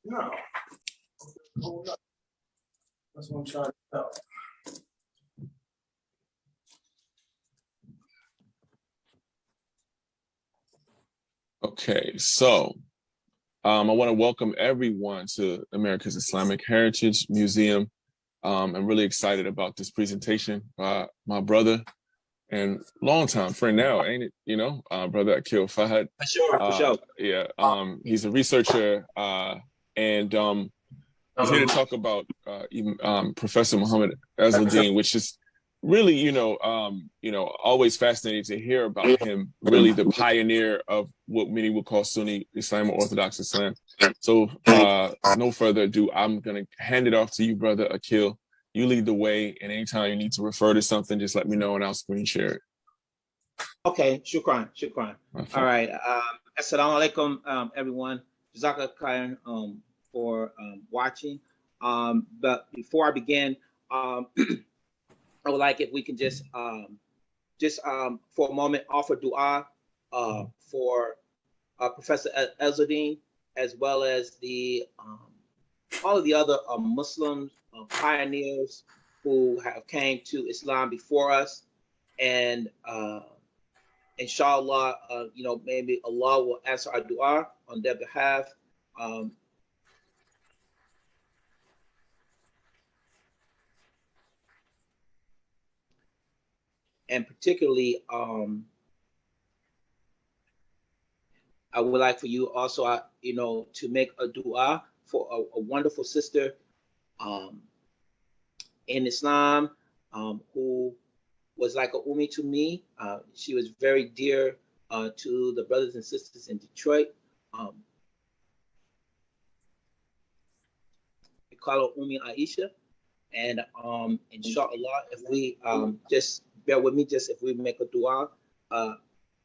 No. That's what I'm trying to tell. Okay, so I want to welcome everyone to America's Islamic Heritage Museum. I'm really excited about this presentation by my brother and longtime friend now, ain't it? You know, brother Akil Fahad. For sure, for sure. Yeah, he's a researcher and he's here to talk about Professor Muhammad Ezzaldeen, which is really, always fascinating to hear about him, really the pioneer of what many would call Sunni Islam or Orthodox Islam. So no further ado, I'm going to hand it off to you, Brother Akil. You lead the way, and anytime you need to refer to something, just let me know and I'll screen share it. Okay, shukran. All right. Assalamu alaikum, everyone. Jazakallah khairan for watching. But before I begin, I would like if we can just for a moment offer dua for Professor Ezedine, as well as the all of the other Muslims pioneers who have came to Islam before us, and inshallah, maybe Allah will answer our dua on their behalf. And particularly, I would like for you also, to make a dua for a wonderful sister in Islam who was like a ummi to me. She was very dear to the brothers and sisters in Detroit. We call her Ummi Aisha. And inshallah, if we just bear with me, just if we make a dua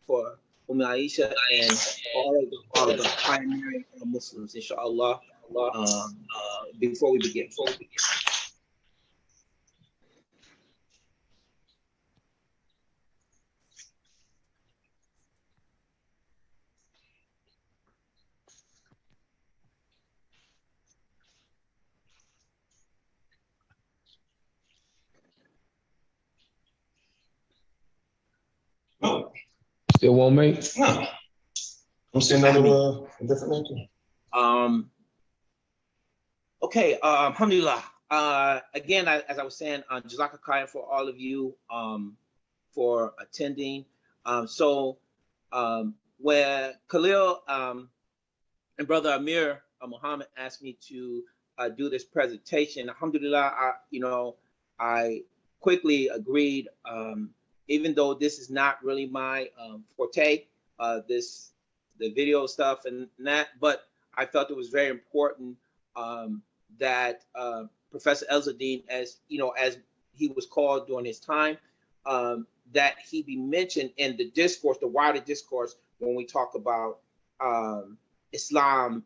for Ummi Aisha and all of the pioneering Muslims, inshallah, before we begin. Still won't make? No. I'm seeing another different answer. Okay, alhamdulillah. Again, as I was saying, Jazakallah khairan for all of you for attending. Where Khalil and Brother Amir Muhammad asked me to do this presentation, alhamdulillah, I quickly agreed, even though this is not really my forte, the video stuff and that, but I felt it was very important that Professor Ezedine, as he was called during his time, that he be mentioned in the discourse, the wider discourse, when we talk about Islam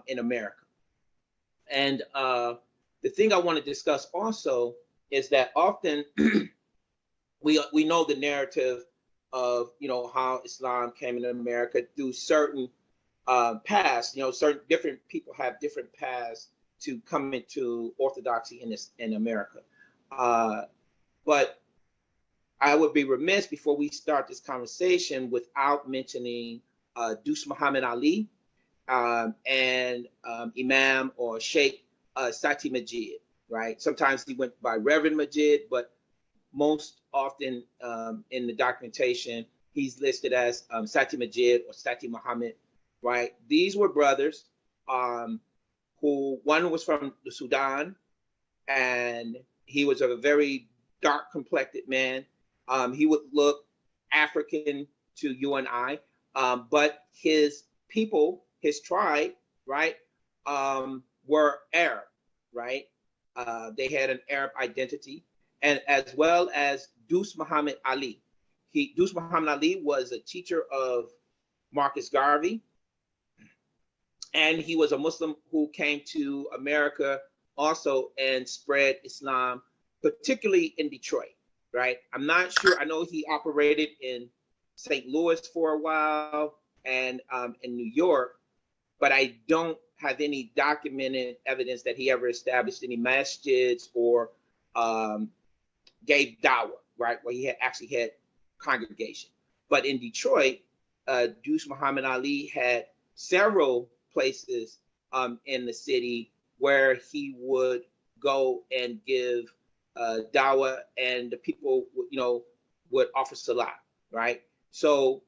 in America. And the thing I want to discuss also is that often we know the narrative of how Islam came into America through certain paths. Certain different people have different paths to come into orthodoxy in America. But I would be remiss before we start this conversation without mentioning Duse Muhammad Ali and Imam or Shaykh Satti Majid, right? Sometimes he went by Reverend Majid, but most often in the documentation, he's listed as Satti Majid or Satti Muhammad, right? These were brothers who, one was from the Sudan, and he was a very dark complected man. He would look African to you and I, but his people, his tribe, right, were Arab, right? They had an Arab identity, and as well as Duse Muhammad Ali. Duse Muhammad Ali was a teacher of Marcus Garvey, and he was a Muslim who came to America also and spread Islam, particularly in Detroit, right? I'm not sure. I know he operated in St. Louis for a while and in New York, but I don't have any documented evidence that he ever established any masjids or gave dawah, right, where he had actually had congregation. But in Detroit, Duse Muhammad Ali had several places in the city where he would go and give dawah, and the people, would offer salat, right? So,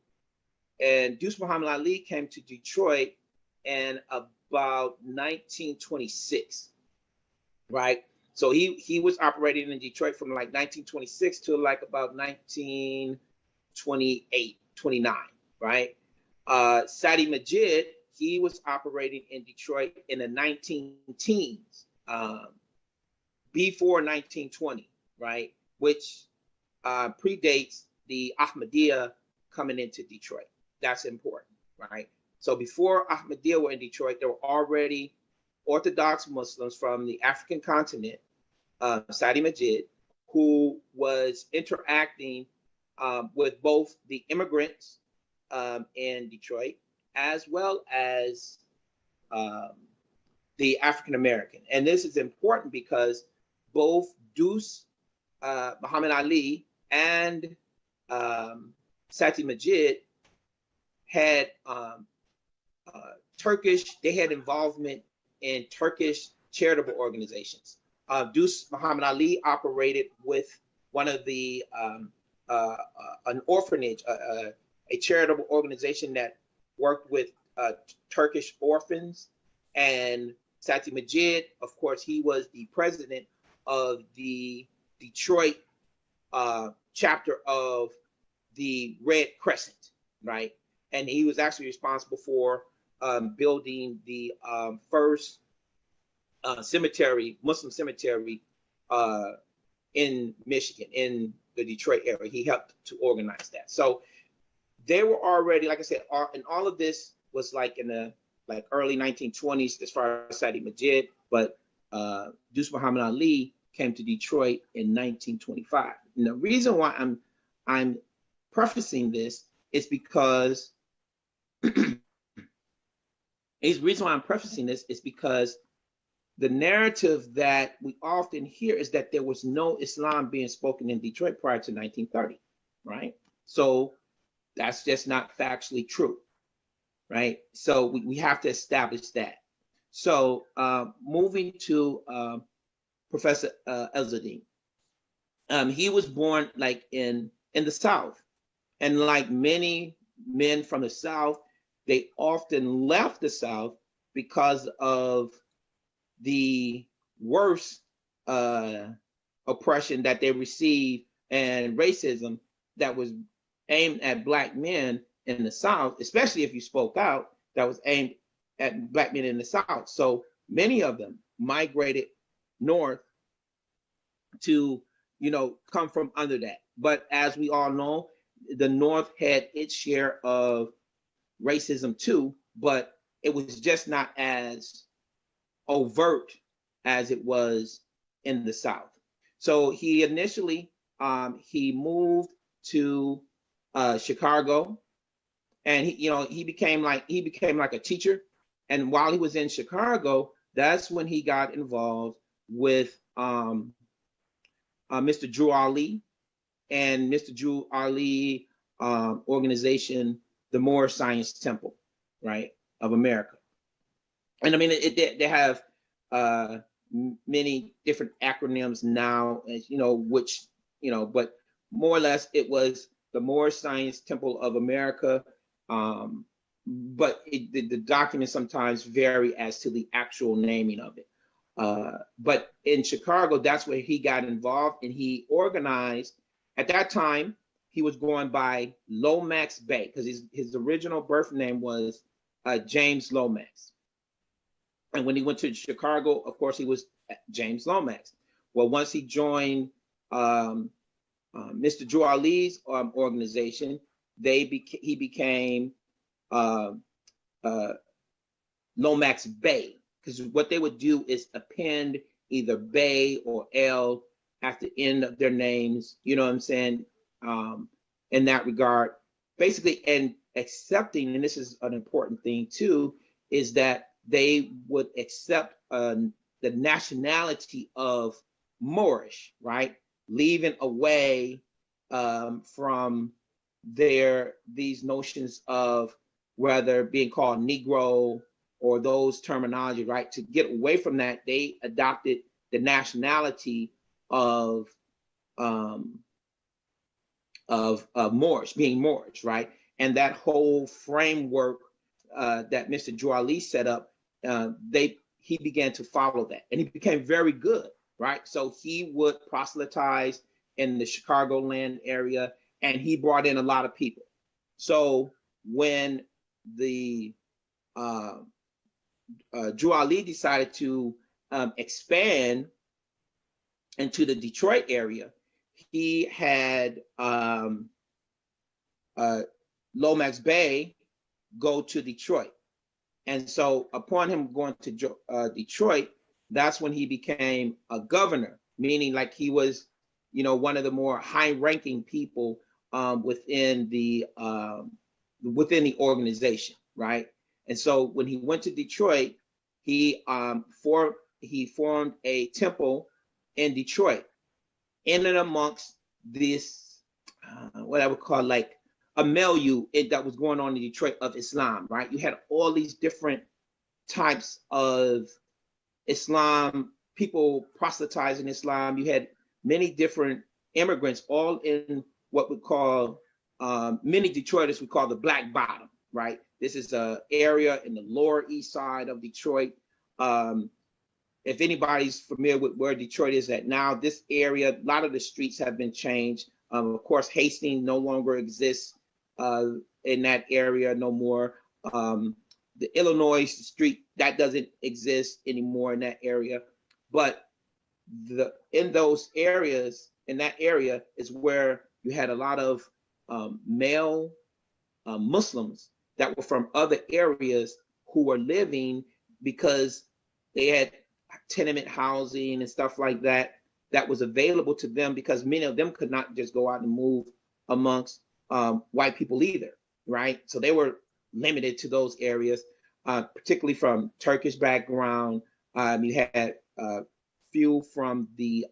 and Duse Muhammad Ali came to Detroit in about 1926, right? So he was operating in Detroit from like 1926 to like about 1928, 29, right? Satti Majid, he was operating in Detroit in the 19 teens, before 1920, right? Which predates the Ahmadiyya coming into Detroit. That's important, right? So before Ahmadiyya were in Detroit, there were already Orthodox Muslims from the African continent, Satti Majid, who was interacting with both the immigrants in Detroit as well as the African American. And this is important because both Duse Muhammad Ali and Satti Majid had they had involvement in Turkish charitable organizations. Duse Muhammad Ali operated with one of the an orphanage, a charitable organization that worked with Turkish orphans. And Satti Majid, of course, he was the president of the Detroit chapter of the Red Crescent, right? And he was actually responsible for building the first cemetery, Muslim cemetery in Michigan, in the Detroit area. He helped to organize that. So they were already, like I said, and all of this was like in the early 1920s as far as Satti Majid, but Duse Muhammad Ali came to Detroit in 1925. And the reason why I'm prefacing this is because the narrative that we often hear is that there was no Islam being spoken in Detroit prior to 1930, right? So that's just not factually true, right? So we have to establish that. So moving to Professor Ezedine, he was born like in the South, and like many men from the South, they often left the South because of the worst oppression that they received and racism that was aimed at Black men in the South, especially if you spoke out, that was aimed at Black men in the South. So many of them migrated north to, come from under that. But as we all know, the North had its share of racism too, but it was just not as overt as it was in the South. So he initially he moved to Chicago, and he became like a teacher. And while he was in Chicago, that's when he got involved with Mr. Drew Ali and Mr. Drew Ali organization, the Moorish Science Temple, right, of America. And I mean, they have many different acronyms now, as which, but more or less it was the Moorish Science Temple of America. But the documents sometimes vary as to the actual naming of it. But in Chicago, that's where he got involved, and he organized. At that time, he was going by Lomax Bey because his original birth name was James Lomax. And when he went to Chicago, of course, he was James Lomax. Well, once he joined Mr. Drew Ali's organization, he became Lomax Bey, because what they would do is append either Bey or L at the end of their names, you know what I'm saying, in that regard. Basically, and accepting, and this is an important thing too, is that they would accept the nationality of Moorish, right? Leaving away from these notions of whether being called Negro or those terminology, right? To get away from that, they adopted the nationality of Moorish, being Moorish, right? And that whole framework that Mr. Jouali set up, he began to follow that, and he became very good, right? So he would proselytize in the Chicagoland area, and he brought in a lot of people. So when the Jouali decided to expand into the Detroit area, he had Lomax Bey go to Detroit. And so upon him going to Detroit, that's when he became a governor, meaning like he was, you know, one of the more high-ranking people within the organization, right? And so when he went to Detroit, he formed a temple in Detroit, in and amongst this what I would call like a milieu that was going on in Detroit of Islam, right? You had all these different types of Islam, people proselytizing Islam. You had many different immigrants, all in what we call, many Detroiters we call the Black Bottom, right? This is an area in the Lower East Side of Detroit. If anybody's familiar with where Detroit is at now, this area, a lot of the streets have been changed. Of course, Hastings no longer exists in that area no more. The Illinois street, that doesn't exist anymore in that area. But in that area is where you had a lot of male Muslims that were from other areas who were living because they had tenement housing and stuff like that was available to them, because many of them could not just go out and move amongst white people either, right? So they were limited to those areas, particularly from Turkish background. You had few from the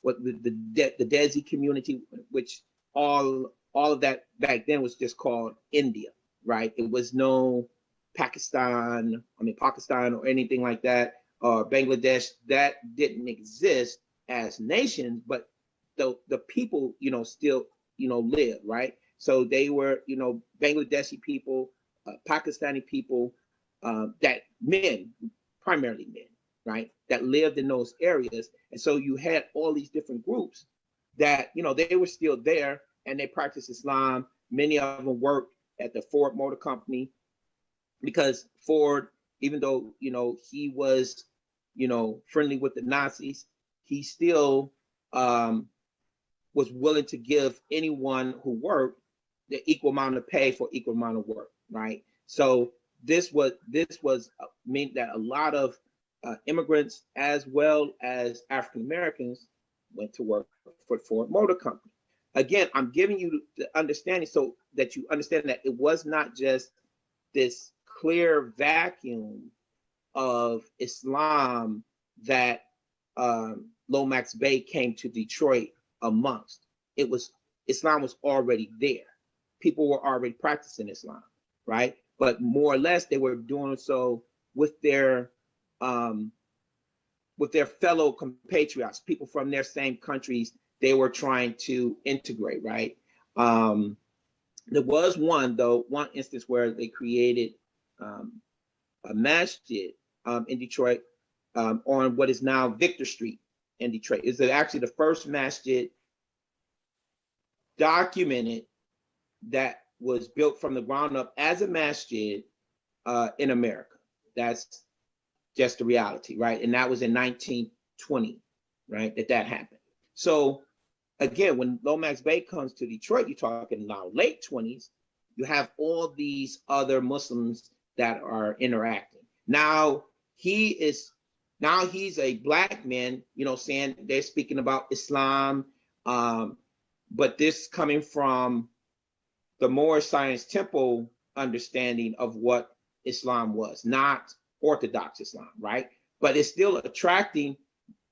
Desi community, which all of that back then was just called India, right? It was no Pakistan or anything like that, or Bangladesh. That didn't exist as nations, but the people, still, live, right? So they were, Bangladeshi people, Pakistani people, primarily men, right, that lived in those areas. And so you had all these different groups that, they were still there and they practiced Islam. Many of them worked at the Ford Motor Company, because Ford, even though, he was, friendly with the Nazis, he still was willing to give anyone who worked the equal amount of pay for equal amount of work, right? So this meant that a lot of immigrants as well as African Americans went to work for Ford Motor Company. Again, I'm giving you the understanding so that you understand that it was not just this clear vacuum of Islam that Lomax Bey came to Detroit amongst. Islam was already there. People were already practicing Islam, right? But more or less, they were doing so with their fellow compatriots, people from their same countries. They were trying to integrate, right? There was one instance where they created a masjid in Detroit on what is now Victor Street in Detroit. It's actually the first masjid documented that was built from the ground up as a masjid in America. That's just the reality, right? And that was in 1920, right, that happened. So again, when Lomax Bey comes to Detroit, you're talking now late 20s, you have all these other Muslims that are interacting. Now he's a black man, saying they're speaking about Islam, but this coming from the Moorish Science Temple understanding of what Islam was, not orthodox Islam, right? But it's still attracting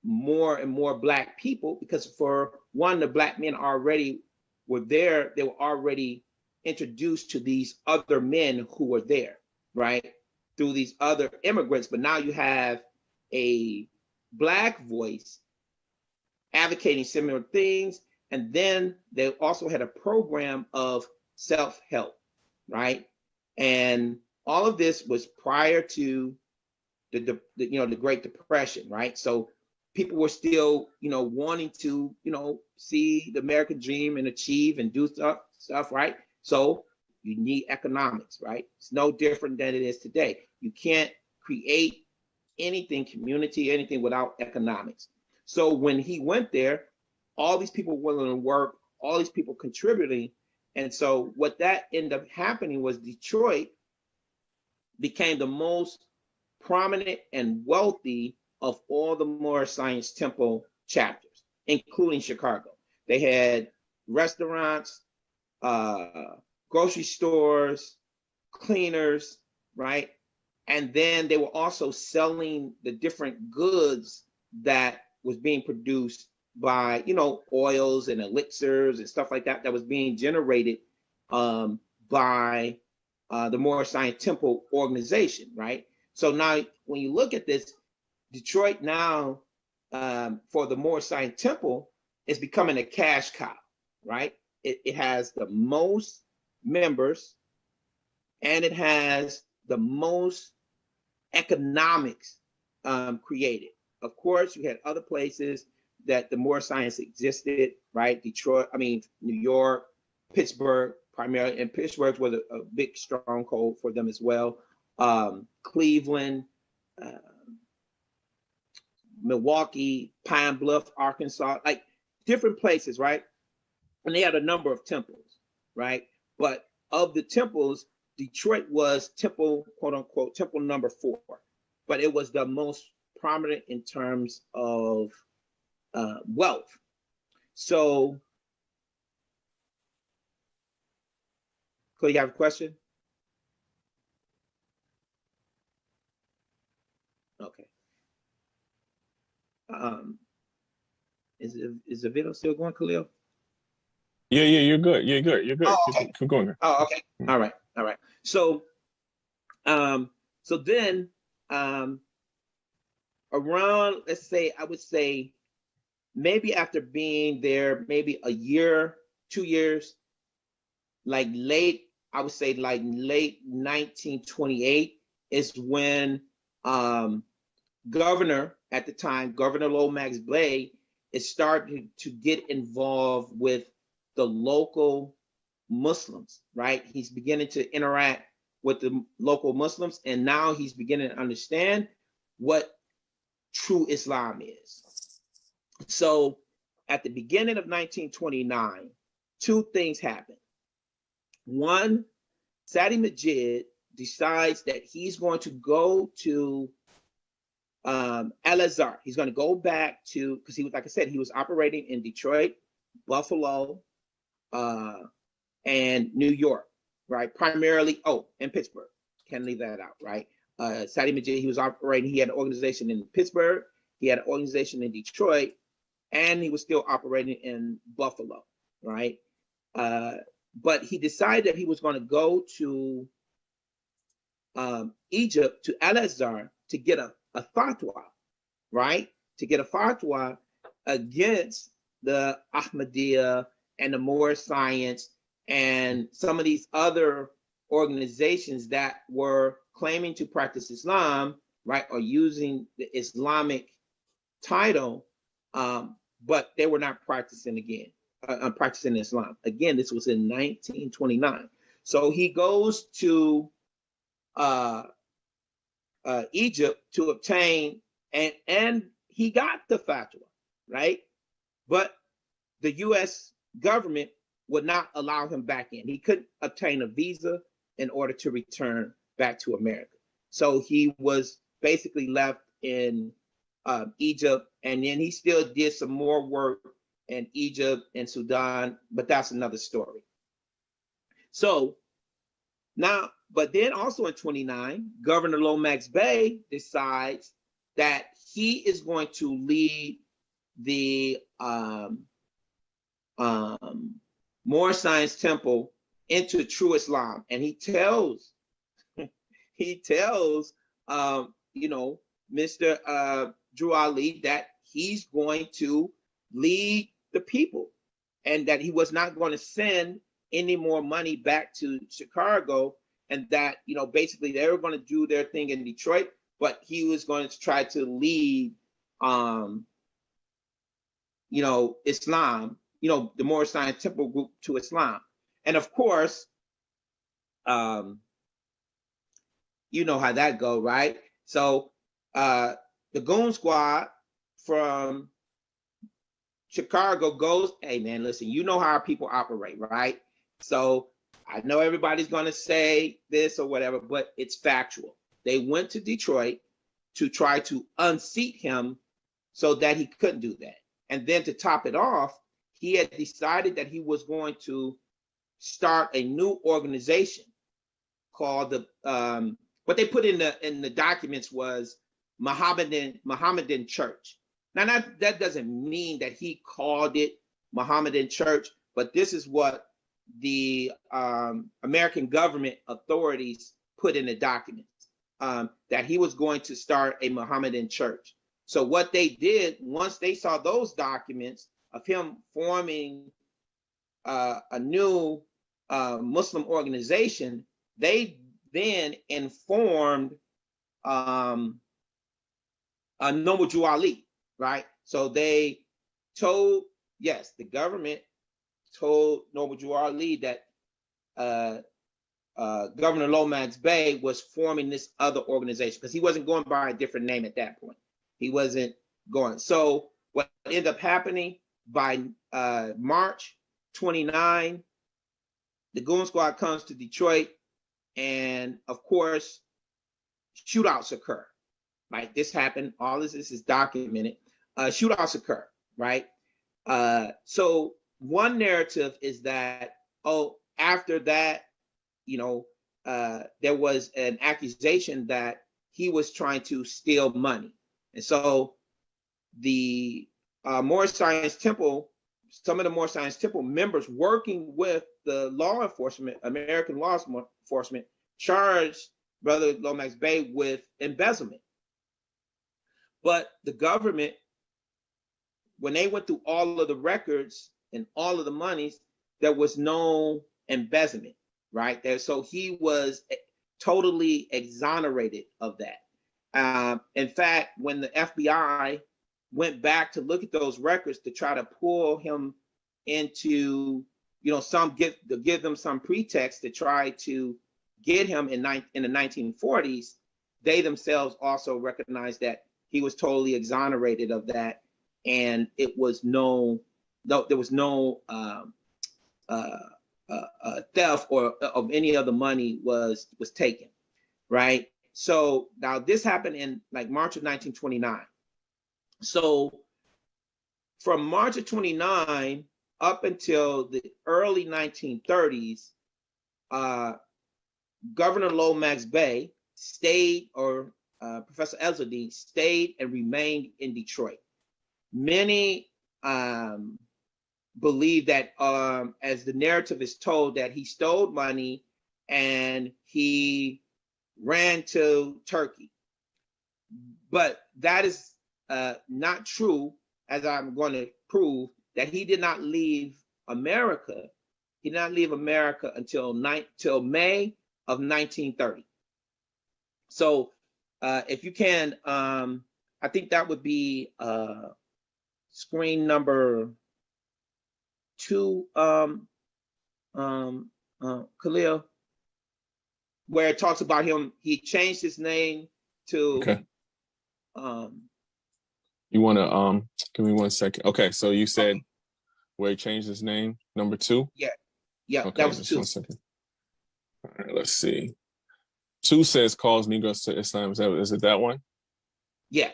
more and more Black people because, for one, the Black men already were there. They were already introduced to these other men who were there, right? Through these other immigrants. But now you have a Black voice advocating similar things. And then they also had a program of self-help, right? And all of this was prior to the Great Depression, right? So people were still, wanting to, see the American dream and achieve and do stuff, right? So you need economics, right? It's no different than it is today. You can't create anything, community, anything without economics. So when he went there, all these people willing to work, all these people contributing. And so what that ended up happening was Detroit became the most prominent and wealthy of all the Moorish Science Temple chapters, including Chicago. They had restaurants, grocery stores, cleaners, right? And then they were also selling the different goods that was being produced by, oils and elixirs and stuff like that, that was being generated by the Moorish Science Temple organization, right? So now when you look at this, Detroit now, for the Moorish Science Temple, is becoming a cash cow, right? It has the most members, and it has the most economics created. Of course, you had other places that the Moorish Science existed, right? New York, Pittsburgh, primarily, and Pittsburgh was a big stronghold for them as well. Cleveland, Milwaukee, Pine Bluff, Arkansas, like different places, right? And they had a number of temples, right? But of the temples, Detroit was temple, quote unquote, temple number 4, but it was the most prominent in terms of wealth. So, Clay, you have a question? Okay. Is the video still going, Khalil? Yeah, you're good. You're good. Oh, okay. Keep going. Oh, okay. All right. So, so then, around, let's say, I would say, maybe after being there, maybe a year, 2 years, like late 1928 is when governor at the time, Governor Lomax Bey, is starting to get involved with the local Muslims, right? He's beginning to interact with the local Muslims, and now he's beginning to understand what true Islam is. So at the beginning of 1929, 2 things happen. One, Satti Majid decides that he's going to go to Al-Azhar. He's going to go back to, because he was, like I said, he was operating in Detroit, Buffalo, and New York, right? Primarily, and Pittsburgh. Can't leave that out, right? Satti Majid, he was operating, he had an organization in Pittsburgh, he had an organization in Detroit, and he was still operating in Buffalo, right? But he decided that he was going to go to Egypt, to Al-Azhar, to get a fatwa, right? To get a fatwa against the Ahmadiyya and the Moorish Science and some of these other organizations that were claiming to practice Islam, right, or using the Islamic title, but they were not practicing practicing Islam. Again, this was in 1929. So he goes to Egypt to obtain, and he got the fatwa, right? But the U.S. government would not allow him back in. He couldn't obtain a visa in order to return back to America. So he was basically left in Egypt, and then he still did some more work in Egypt and Sudan, but that's another story. So now but then also in 29, Governor Lomax Bey decides that he is going to lead the Moorish Science Temple into true Islam, and he tells Mr. Drew Ali that he's going to lead the people, and that he was not going to send any more money back to Chicago, and that basically they were going to do their thing in Detroit, but he was going to try to lead Islam, the Moorish Science Temple group to Islam. And of course, you know how that go, right? So the Goon Squad from Chicago goes, hey man, listen, you know how our people operate, right? So I know everybody's going to say this or whatever, but it's factual. They went to Detroit to try to unseat him so that he couldn't do that. And then to top it off, he had decided that he was going to start a new organization called what they put in the documents was Mohammedan Church. Now that doesn't mean that he called it Mohammedan Church, but this is what the American government authorities put in the documents, that he was going to start a Mohammedan church. So what they did, once they saw those documents of him forming a new Muslim organization, they then informed Noble Drew Ali, right? So they told, the government told Noble Drew Ali that Governor Lomax Bey was forming this other organization, because he wasn't going by a different name at that point. He wasn't going. So what ended up happening by March 29, the Goon Squad comes to Detroit, and of course, shootouts occur. Like this happened. All this is documented. Shootouts occur, right? So one narrative is that, after that, there was an accusation that he was trying to steal money. And so the Moorish Science Temple, some of the Moorish Science Temple members working with the law enforcement, American law enforcement, charged Brother Lomax Bey with embezzlement. But the government, when they went through all of the records and all of the monies, there was no embezzlement, right? So he was totally exonerated of that. In fact, when the FBI went back to look at those records to try to pull him into, give them some pretext to try to get him in the 1940s, they themselves also recognized that he was totally exonerated of that, and it was there was no theft or of any other money was taken, right? So now this happened in like March of 1929. So from March of 29 up until the early 1930s, Governor Lomax Bey stayed, or Professor Ezedine stayed and remained in Detroit. Many believe that, as the narrative is told, that he stole money and he ran to Turkey. But that is not true, as I'm going to prove, that he did not leave America. He did not leave America until May of 1930. So if you can, I think that would be screen number 2, Khalil, where it talks about him. He changed his name to. Okay. You want to give me 1 second? Okay, so you said where he changed his name, number 2. Yeah, okay, that was just 2. 2. 1 second. All right, let's see. 2 says calls Negroes to Islam. Is it that one? Yeah.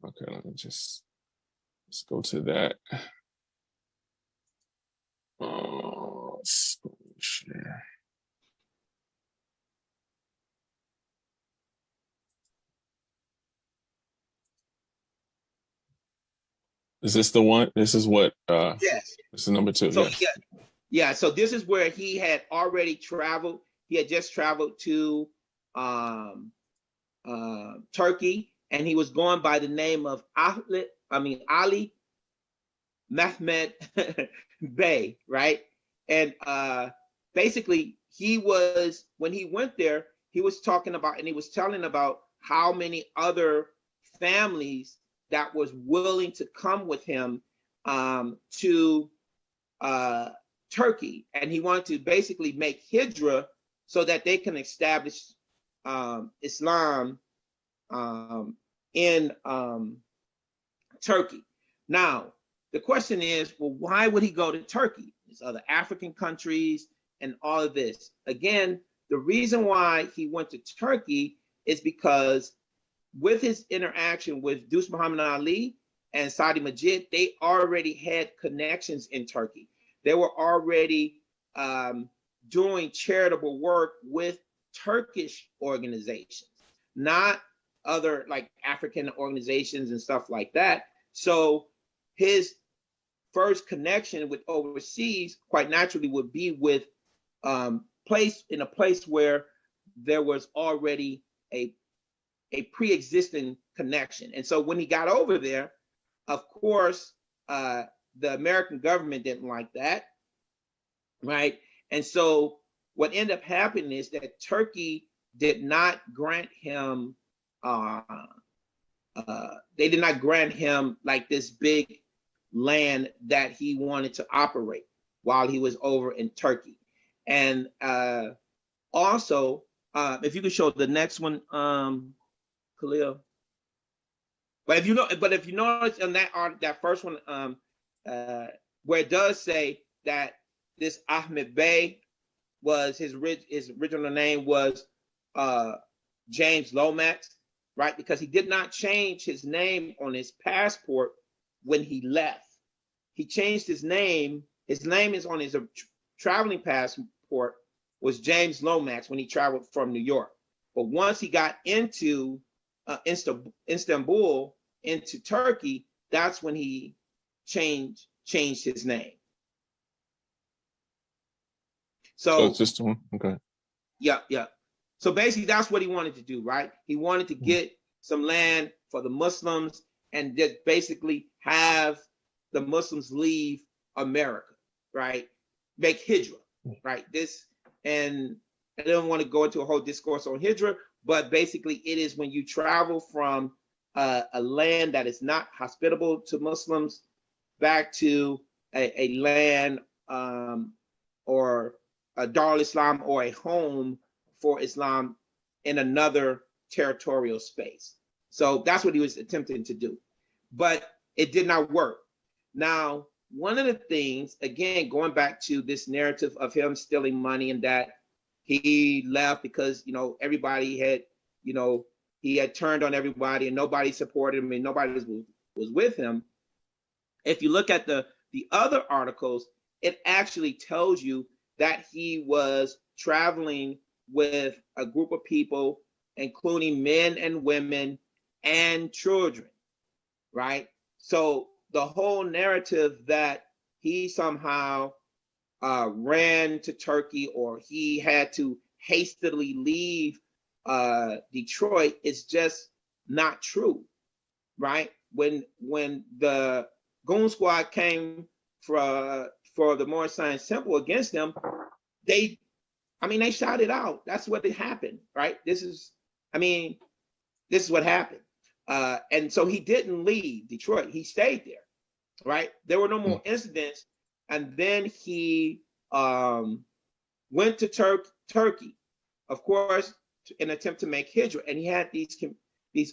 Okay, let's go to that. Share. Is this the one? This is what? Yes. This is number 2. So yes. yeah. So this is where he had already traveled. He had just traveled to Turkey, and he was going by the name of Ali Mehmed Bey, right? And basically, when he went there, he was talking about, and he was telling about how many other families that was willing to come with him to Turkey, and he wanted to basically make hijrah so that they can establish Islam in Turkey. Now, the question is, well, why would he go to Turkey? There's other African countries and all of this. Again, the reason why he went to Turkey is because with his interaction with Duse Muhammad Ali and Satti Majid, they already had connections in Turkey. They were already doing charitable work with Turkish organizations, not other like African organizations and stuff like that. So his first connection with overseas, quite naturally, would be with a place where there was already a pre-existing connection. And so when he got over there, of course, the American government didn't like that, right? And so what ended up happening is that Turkey did not grant him, they did not grant him like this big land that he wanted to operate while he was over in Turkey. And also, if you could show the next one, Khalil. But if you notice on that first one, where it does say that this Ahmed Bey was his original name was James Lomax, right? Because he did not change his name on his passport when he left. He changed his name. His name is on his traveling passport was James Lomax when he traveled from New York. But once he got into Istanbul, into Turkey, that's when he changed his name. So it's just one. Okay. Yeah. So basically, that's what he wanted to do, right? He wanted to get some land for the Muslims and just basically have the Muslims leave America, right? Make hijrah, right? And I don't want to go into a whole discourse on hijrah, but basically it is when you travel from a land that is not hospitable to Muslims back to a land or a Dar al-Islam or a home for Islam in another territorial space. So that's what he was attempting to do, but it did not work. Now, one of the things, again, going back to this narrative of him stealing money and that he left because, everybody had, he had turned on everybody and nobody supported him and nobody was with him. If you look at the other articles, it actually tells you that he was traveling with a group of people, including men and women and children, right? So the whole narrative that he somehow ran to Turkey or he had to hastily leave Detroit is just not true, right? When the Goon Squad came for the Moorish Science Temple against them, they shouted out. That's what happened, right? This is what happened. And so he didn't leave Detroit. He stayed there, right? There were no more incidents. And then he went to Turkey, of course, in an attempt to make hijrah. And he had these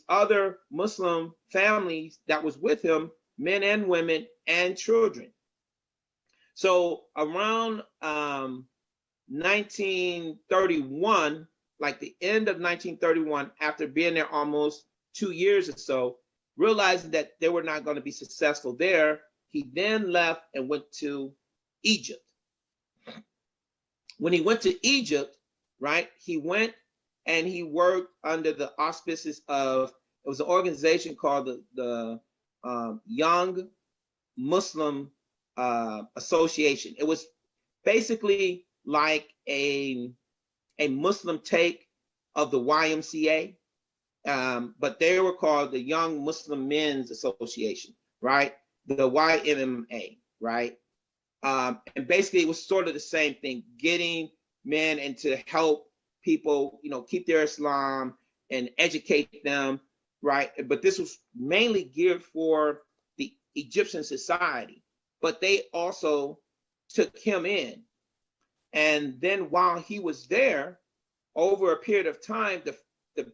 other Muslim families that was with him, men and women and children. So around 1931, like the end of 1931, after being there almost 2 years or so, realizing that they were not going to be successful there, he then left and went to Egypt. When he went to Egypt, right, he went and he worked under the auspices of, it was an organization called the Young Muslim association. It was basically like a Muslim take of the YMCA, but they were called the Young Muslim Men's Association, right? The YMMA, right? And basically it was sort of the same thing, getting men and to help people, you know, keep their Islam and educate them, right? But this was mainly geared for the Egyptian society, but they also took him in. And then while he was there, over a period of time, the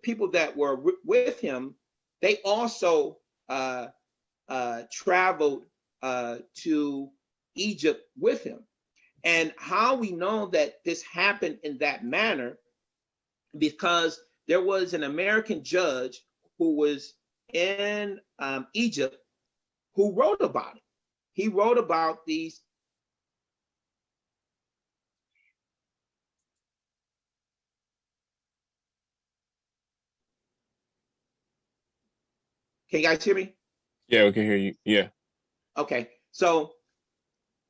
people that were with him, they also traveled to Egypt with him. And how we know that this happened in that manner, because there was an American judge who was in Egypt who wrote about it. He wrote about these. Can you guys hear me? Yeah, we can hear you. Yeah. Okay, so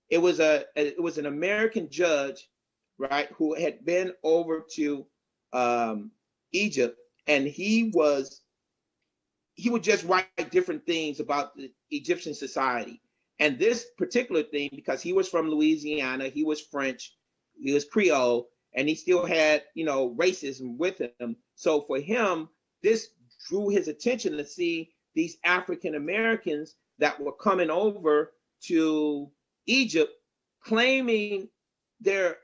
it was an American judge, right, who had been over to Egypt, and he would just write different things about the Egyptian society. And this particular thing, because he was from Louisiana, he was French, he was Creole, and he still had, you know, racism with him. So for him, this drew his attention to see these African Americans that were coming over to Egypt, claiming their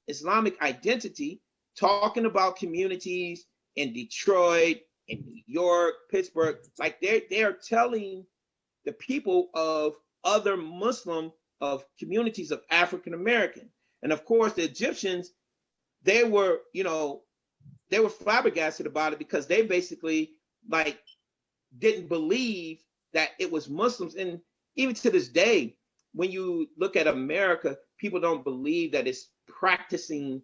Islamic identity, talking about communities in Detroit, in New York, Pittsburgh, like they are telling the people of other Muslim of communities of African American. And of course, the Egyptians, they were flabbergasted about it, because they basically like didn't believe that it was Muslims. And even to this day, when you look at America, people don't believe that it's practicing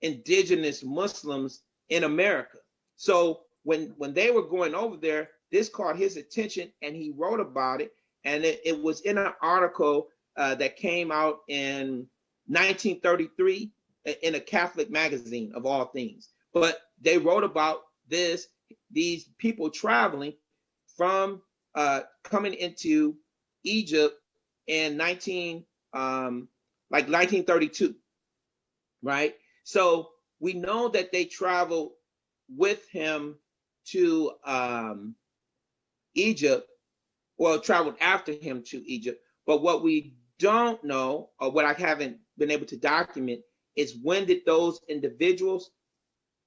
indigenous Muslims in America. So when they were going over there, this caught his attention and he wrote about it. And it was in an article that came out in 1933 in a Catholic magazine, of all things. But they wrote about these people traveling from coming into Egypt in 1932, right? So we know that they traveled with him to Egypt, or traveled after him to Egypt. But what we don't know, or what I haven't been able to document, is when did those individuals,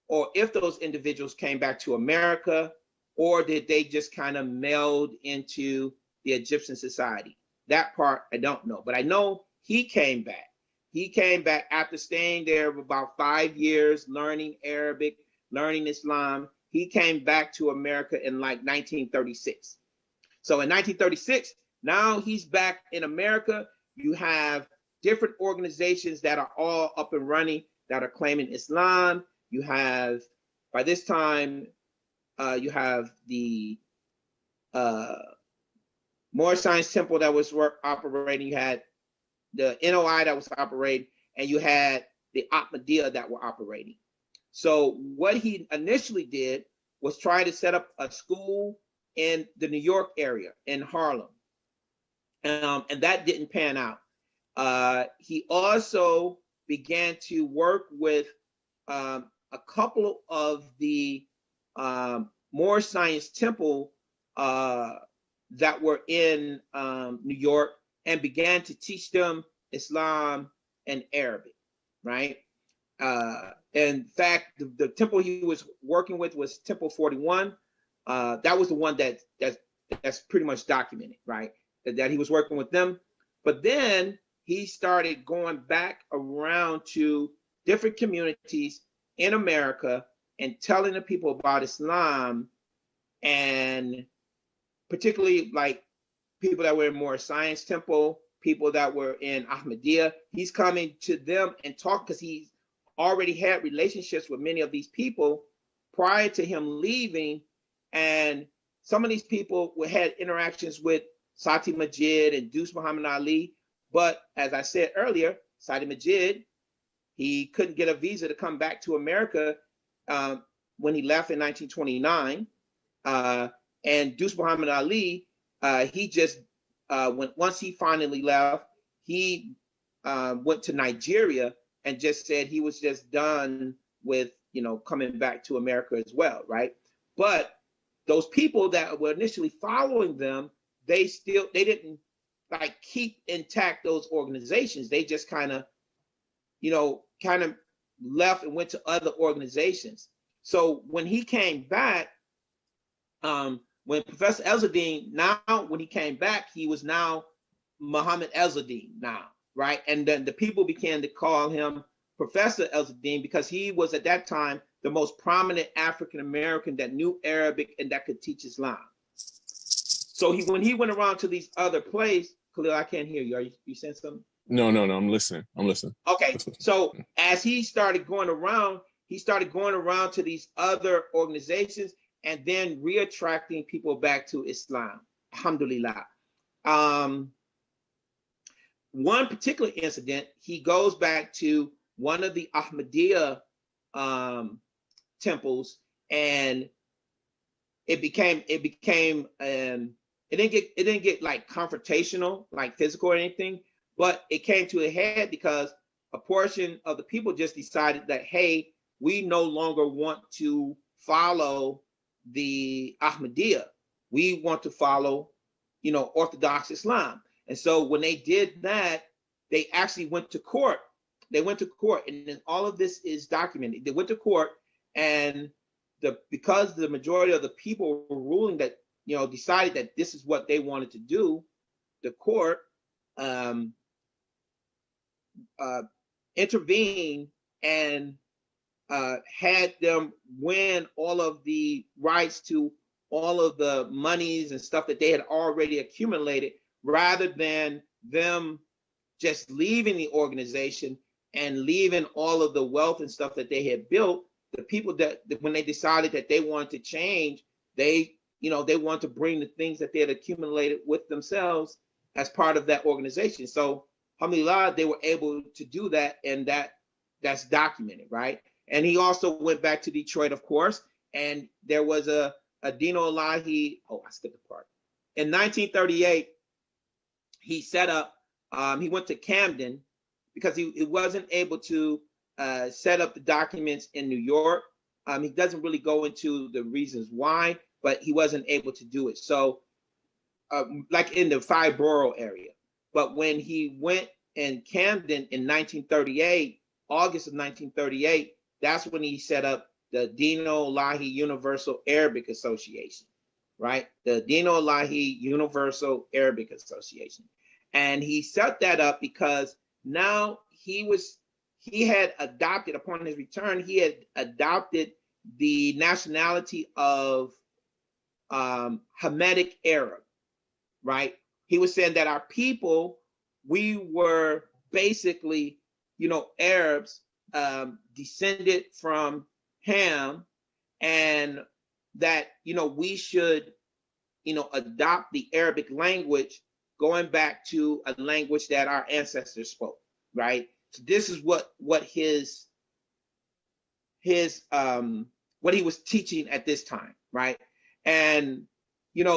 or if those individuals came back to America, or did they just kind of meld into the Egyptian society? That part I don't know, but I know he came back. He came back after staying there for about 5 years, learning Arabic, learning Islam. He came back to America in like 1936. So in 1936, now he's back in America. You have different organizations that are all up and running that are claiming Islam. You have, by this time, you have the Moorish Science Temple that was operating. You had the NOI that was operating, and you had the Ahmadiyya that were operating. So what he initially did was try to set up a school in the New York area, in Harlem. And that didn't pan out. He also began to work with a couple of the Moorish Science Temple that were in New York, and began to teach them Islam and Arabic, right? In fact, the temple he was working with was Temple 41. That was the one that's pretty much documented, right? That he was working with them. But then he started going back around to different communities in America and telling the people about Islam, and particularly like people that were in Moorish Science Temple, people that were in Ahmadiyya. He's coming to them and talk, because he's already had relationships with many of these people prior to him leaving. And some of these people had interactions with Satti Majid and Duse Muhammad Ali. But as I said earlier, Satti Majid, he couldn't get a visa to come back to America when he left in 1929. And Duse Muhammad Ali, he just, once he finally left, he went to Nigeria and just said he was just done with, coming back to America as well, right? But those people that were initially following them, they didn't like keep intact those organizations. They just kind of left and went to other organizations. So when he came back, when Professor Ezedine, when he came back, he was now Muhammad Ezzaldeen now, right? And then the people began to call him Professor Ezedine because he was at that time the most prominent African American that knew Arabic and that could teach Islam. So when he went around to these other places, Khalil, I can't hear you. Are you saying something? No, I'm listening. Okay, so as he started going around to these other organizations and then re-attracting people back to Islam. Alhamdulillah. One particular incident, he goes back to one of the Ahmadiyya temples, and it didn't get like confrontational, like physical or anything, but it came to a head because a portion of the people just decided that, hey, we no longer want to follow the Ahmadiyya. We want to follow, Orthodox Islam. And so when they did that, they actually went to court. They went to court, and then all of this is documented. They went to court, and because the majority of the people were ruling that, decided that this is what they wanted to do, the court intervened and had them win all of the rights to all of the monies and stuff that they had already accumulated, rather than them just leaving the organization and leaving all of the wealth and stuff that they had built. The people that when they decided that they wanted to change, they wanted to bring the things that they had accumulated with themselves as part of that organization. So alhamdulillah, they were able to do that, and that's documented, right? And he also went back to Detroit, of course, and there was a Dino Elahi. Oh, I skipped a part. In 1938, he set up. He went to Camden because he wasn't able to set up the documents in New York. He doesn't really go into the reasons why, but he wasn't able to do it. So, like in the Five Borough area. But when he went in Camden in 1938, August of 1938, that's when he set up the Dino Elahi Universal Arabic Association, right? The Dino Elahi Universal Arabic Association. And he set that up because now he had adopted, upon his return, he had adopted the nationality of Hamitic Arab, right? He was saying that our people, we were basically, Arabs, descended from Ham, and that, we should, adopt the Arabic language, going back to a language that our ancestors spoke, right? So this is what his what he was teaching at this time, right? And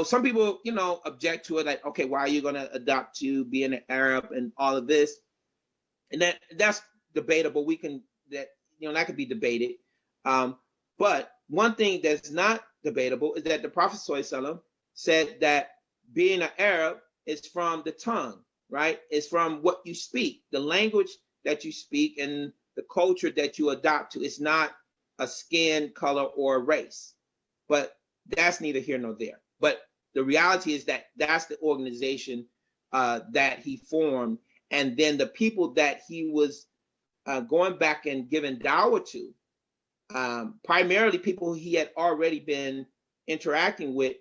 some people object to it, like, okay, why are you going to adopt to being an Arab and all of this? And that's debatable. That could be debated. But one thing that's not debatable is that the Prophet ﷺ said that being an Arab is from the tongue, right? It's from what you speak, the language that you speak, and the culture that you adopt to. It's not a skin color or a race. But that's neither here nor there. But the reality is that that's the organization that he formed. And then the people that he was going back and giving dawah to, primarily people he had already been interacting with,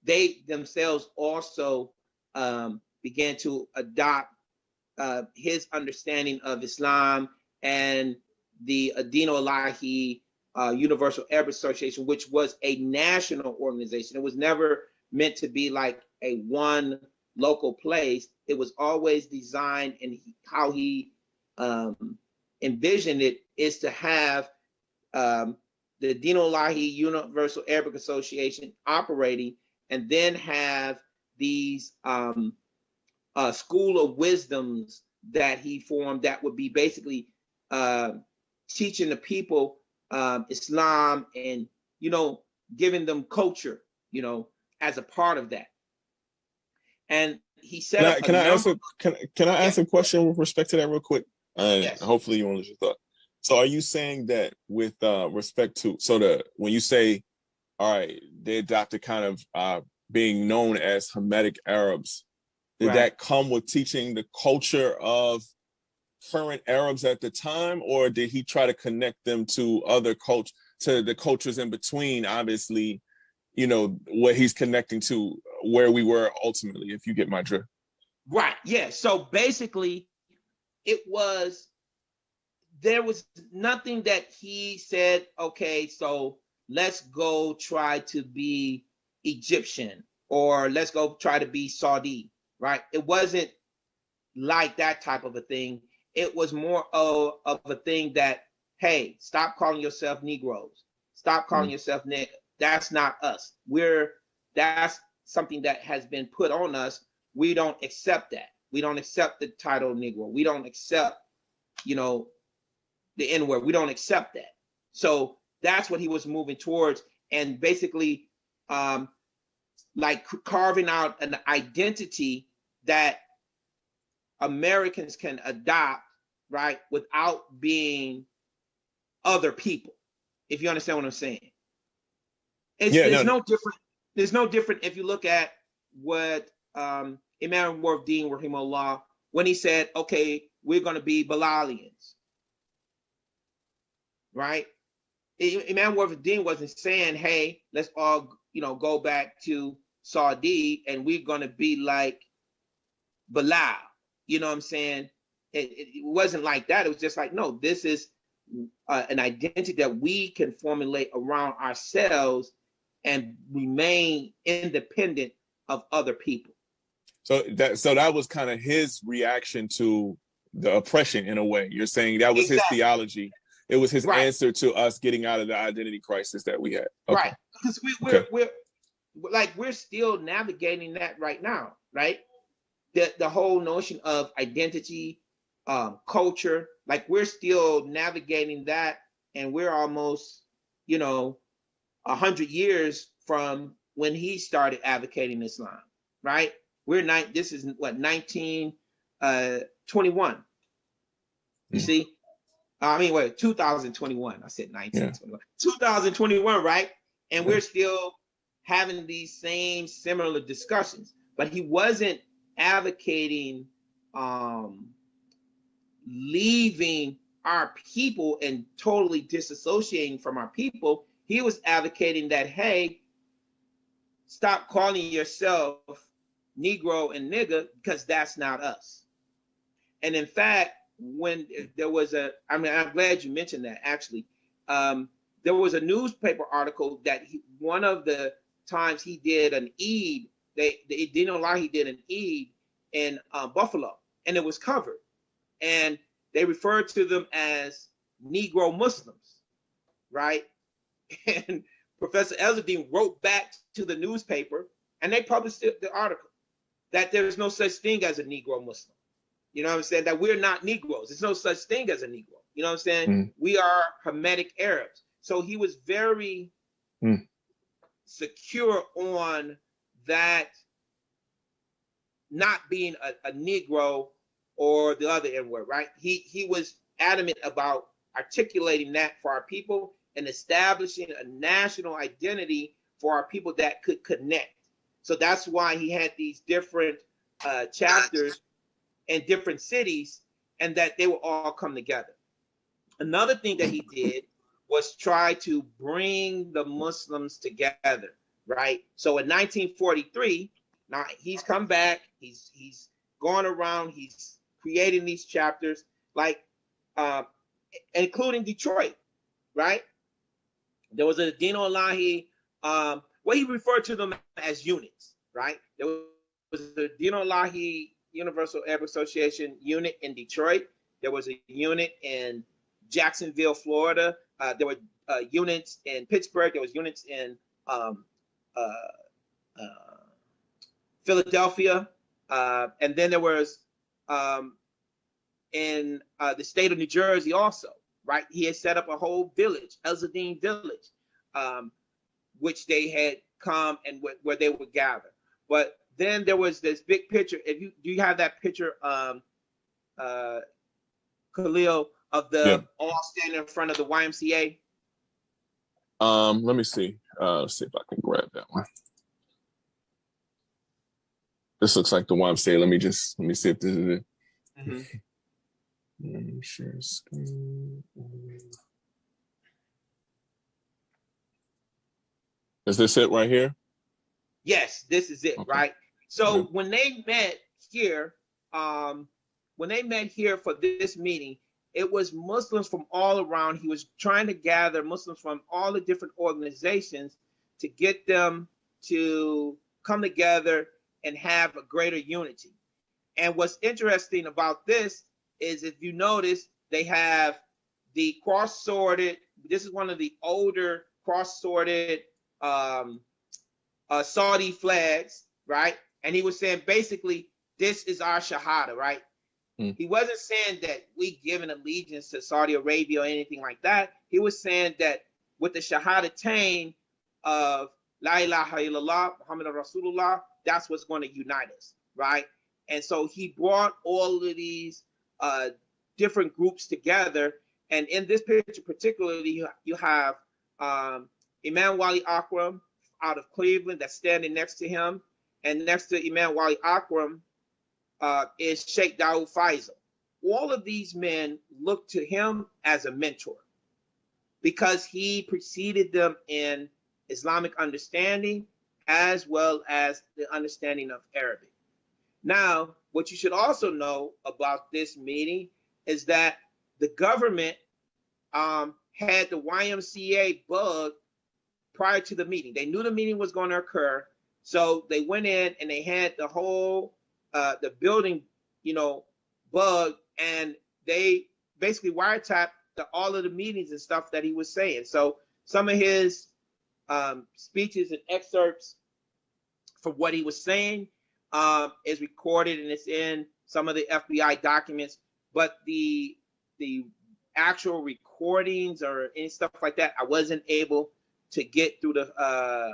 they themselves also began to adopt his understanding of Islam and the Dino Elahi Universal Arab Association, which was a national organization. It was never meant to be like a one local place. It was always designed, and how he envisioned it is to have the Dinolahi Universal Arabic Association operating, and then have these school of wisdoms that he formed that would be basically teaching the people Islam, and giving them culture, as a part of that. And he said, can I ask a question with respect to that real quick? Yes. Hopefully you won't lose your thought. So are you saying that with respect to, when you say, all right, they adopted kind of being known as Hamitic Arabs, did that come with teaching the culture of current Arabs at the time, or did he try to connect them to other to the cultures in between? Obviously, what he's connecting to where we were ultimately, if you get my drift. Right. Yeah. So basically, there was nothing that he said, okay, so let's go try to be Egyptian, or let's go try to be Saudi, right? It wasn't like that type of a thing. It was more of a thing that, hey, stop calling yourself Negroes. Stop calling yourself nigga. That's not us. That's something that has been put on us. We don't accept that. We don't accept the title Negro. We don't accept, the N-word. We don't accept that. So that's what he was moving towards, and basically like carving out an identity that Americans can adopt, right, without being other people, if you understand what I'm saying. There's no different if you look at what Imam Wardeen, rahimahullah, when he said, okay, we're going to be Bilalians, right? Imam Wardeen wasn't saying, hey, let's all, go back to Saudi and we're going to be like Bilal. You know what I'm saying? It wasn't like that. It was just like, no, this is an identity that we can formulate around ourselves and remain independent of other people. So that was kind of his reaction to the oppression in a way. You're saying that was his theology. It was his answer to us getting out of the identity crisis that we had. Okay. Right. Because we're still navigating that right now, right? The whole notion of identity, culture, like we're still navigating that, and we're almost, 100 years from when he started advocating Islam, right? This is what, 1921. You see? 2021. I said 1921. 2021, right? And we're still having these same similar discussions. But he wasn't advocating leaving our people and totally disassociating from our people. He was advocating that, hey, stop calling yourself Negro and nigga, because that's not us. And in fact, when there was I'm glad you mentioned that, actually. There was a newspaper article that one of the times he did an Eid, he did an Eid in Buffalo, and it was covered. And they referred to them as Negro Muslims, right? And Professor Ezedine wrote back to the newspaper, and they published the article that there's no such thing as a Negro Muslim. You know what I'm saying? That we're not Negroes. There's no such thing as a Negro. You know what I'm saying? We are Hamitic Arabs. So he was very secure on that, not being a Negro or the other N-word, right? He was adamant about articulating that for our people and establishing a national identity for our people that could connect. So that's why he had these different chapters in different cities, and that they will all come together. Another thing that he did was try to bring the Muslims together, right? So in 1943, now he's come back, he's gone around, he's creating these chapters, like including Detroit, right? There was a Dino Lahi, he referred to them as units, right? There the Dinolahi Universal Arab Association unit in Detroit. There was a unit in Jacksonville, Florida. There were units in Pittsburgh. There was units in Philadelphia. And then there was in the state of New Jersey also, right? He had set up a whole village, Ezzaldeen village, which they had come and where they would gather. But then there was this big picture. Do you have that picture, Khalil, of the all standing in front of the YMCA? Let me see. Let's see if I can grab that one. This looks like the YMCA. Let me see if this is it. Mm-hmm. Share screen. Is this it right here? Yes, this is it, okay. Right? So when they met here, for this meeting, it was Muslims from all around. He was trying to gather Muslims from all the different organizations to get them to come together and have a greater unity. And what's interesting about this is, if you notice, they have the cross-sorted, this is one of the older cross-sorted Saudi flags, right? And he was saying, basically, this is our Shahada, right? He wasn't saying that we give an allegiance to Saudi Arabia or anything like that. He was saying that with the Shahadatain of La ilaha illallah, Muhammad Rasulullah, that's what's going to unite us, right? And so he brought all of these different groups together. And in this picture particularly, you have Imam Wali Akram out of Cleveland that's standing next to him. And next to Imam Wali Akram is Sheikh Dawood Faisal. All of these men look to him as a mentor because he preceded them in Islamic understanding as well as the understanding of Arabic. Now, what you should also know about this meeting is that the government had the YMCA bugged prior to the meeting. They knew the meeting was going to occur, so they went in and they had the whole the building, bugged, and they basically wiretapped all of the meetings and stuff that he was saying. So some of his speeches and excerpts from what he was saying is recorded, and it's in some of the FBI documents, but the actual recordings or any stuff like that, I wasn't able to get through the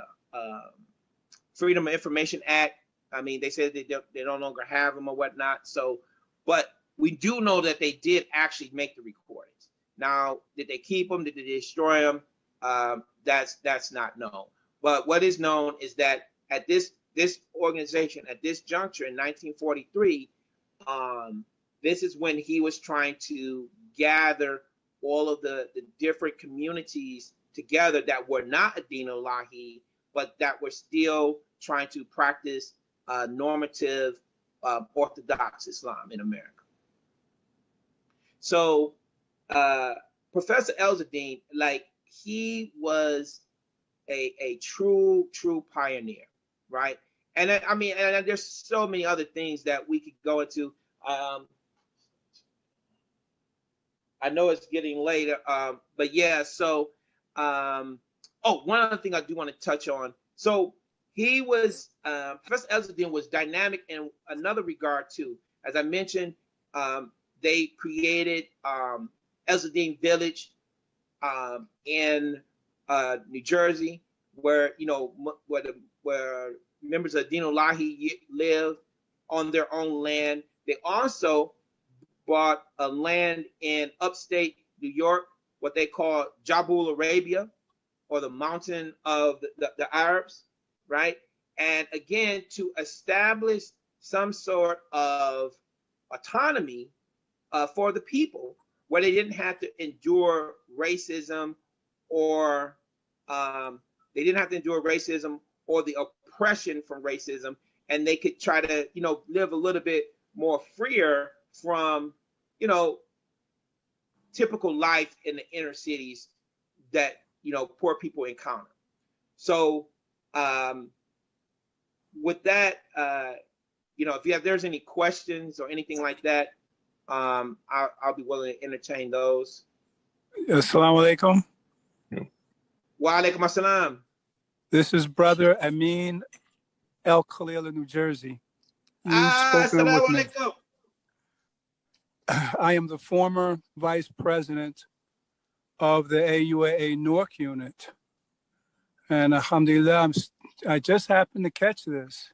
Freedom of Information Act. I mean, they said they no longer have them or whatnot. So, but we do know that they did actually make the recordings. Now, did they keep them? Did they destroy them? That's not known. But what is known is that at this organization, at this juncture in 1943, this is when he was trying to gather all of the different communities together that were not Adin-ul-Lahi, but that were still trying to practice normative orthodox Islam in America. So Professor Ezedine, he was a true pioneer, right? And I mean, and there's so many other things that we could go into. I know it's getting later, but yeah, so, one other thing I do want to touch on. So he was, Professor Ezedine was dynamic in another regard too. As I mentioned, they created Ezaldeen Village in New Jersey, where where members of Din-ul-Lahi live on their own land. They also bought a land in upstate New York, what they call Jabal Arabia, or the mountain of the Arabs, right? And again, to establish some sort of autonomy for the people, where they didn't have to endure racism or the oppression from racism, and they could try to, live a little bit more freer from, typical life in the inner cities that, poor people encounter. So with that, if there's any questions or anything like that, I'll be willing to entertain those. Assalamu alaikum. Wa alaikum assalam. This is Brother Amin El Khalil in New Jersey. You've spoken with me. Alaikum. I am the former vice president of the AUAA Newark unit. And alhamdulillah, I just happened to catch this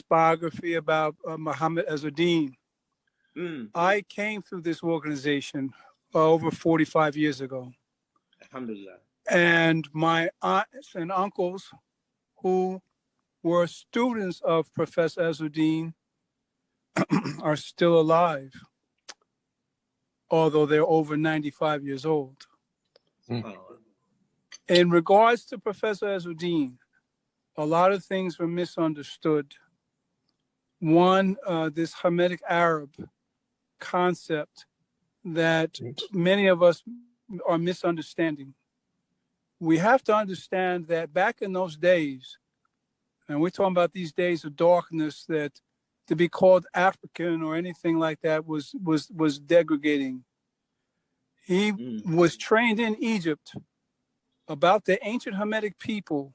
biography about Muhammad Ezedine. I came through this organization over 45 years ago. Alhamdulillah. And my aunts and uncles who were students of Professor Ezedine are still alive, although they're over 95 years old. In regards to Professor Ezedine, a lot of things were misunderstood. One, this Hamitic Arab concept that many of us are misunderstanding. We have to understand that back in those days, and we're talking about these days of darkness, that to be called African or anything like that was degrading. He was trained in Egypt about the ancient Hamitic people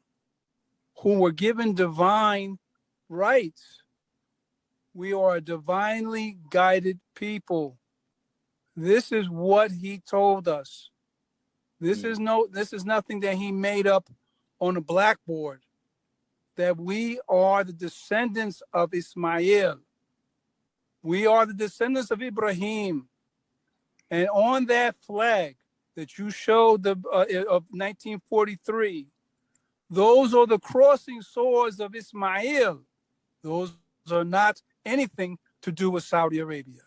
who were given divine rights. We are a divinely guided people. This is what he told us. This is nothing that he made up on a blackboard. That we are the descendants of Ismail. We are the descendants of Ibrahim. And on that flag that you showed of 1943, those are the crossing swords of Ismail. Those are not anything to do with Saudi Arabia.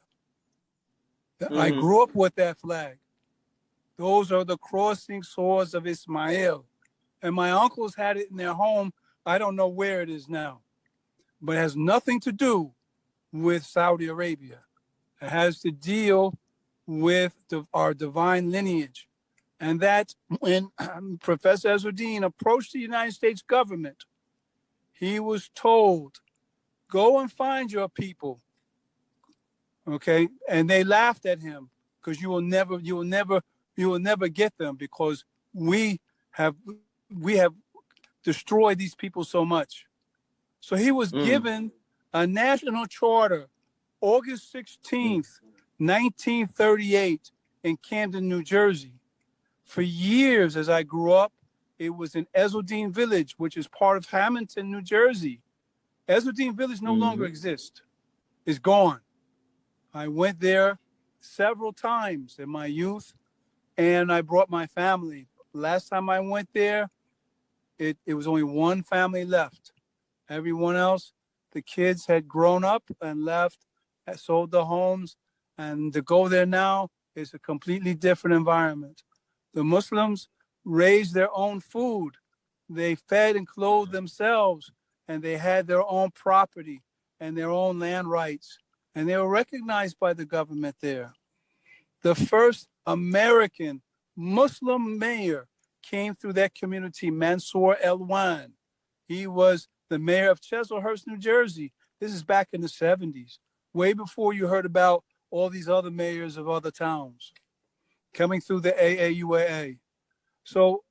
I grew up with that flag. Those are the crossing swords of Ismail. And my uncles had it in their home. I don't know where it is now, but it has nothing to do with Saudi Arabia. It has to deal with our divine lineage. And that when Professor Ezedine approached the United States government, he was told, go and find your people. Okay. And they laughed at him because you will never get them because we have destroyed these people so much. So he was given a national charter, August 16th, 1938 in Camden, New Jersey. For years, as I grew up, it was in Ezzaldeen Village, which is part of Hamilton, New Jersey. Ezzaldeen Village no longer exists. It's gone. I went there several times in my youth, and I brought my family. Last time I went there, it was only one family left. Everyone else, the kids had grown up and left, had sold the homes, and to go there now is a completely different environment. The Muslims raised their own food. They fed and clothed themselves, and they had their own property and their own land rights, and they were recognized by the government there. The first American Muslim mayor came through that community, Mansour Elwan. He was the mayor of Chislehurst, New Jersey. This is back in the 70s, way before you heard about all these other mayors of other towns coming through the AAUAA. So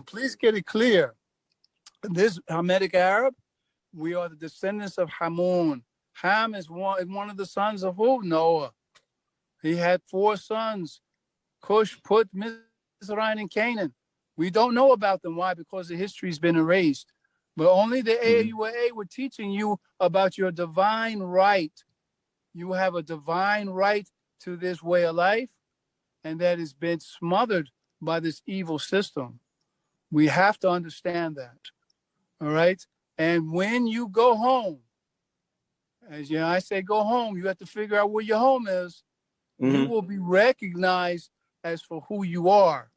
please get it clear. This Hamitic Arab, we are the descendants of Hamun. Ham is one of the sons of who? Noah. He had 4 sons, Cush, Put, Mizraim, and Canaan. We don't know about them. Why? Because the history's been erased. But only the AAUAA were teaching you about your divine right. You have a divine right to this way of life, and that has been smothered by this evil system. We have to understand that. All right? And when you go home, as I say go home, you have to figure out where your home is. You will be recognized as for who you are.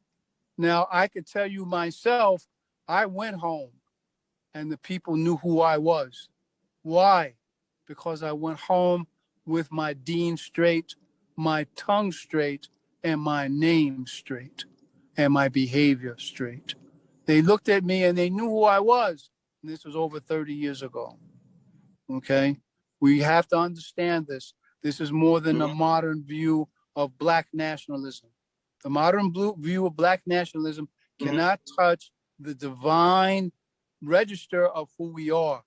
Now, I could tell you myself, I went home and the people knew who I was. Why? Because I went home with my deen straight, my tongue straight, and my name straight, and my behavior straight. They looked at me and they knew who I was. And this was over 30 years ago. Okay, we have to understand this. This is more than a modern view of Black nationalism. The modern view of Black nationalism cannot touch the divine register of who we are.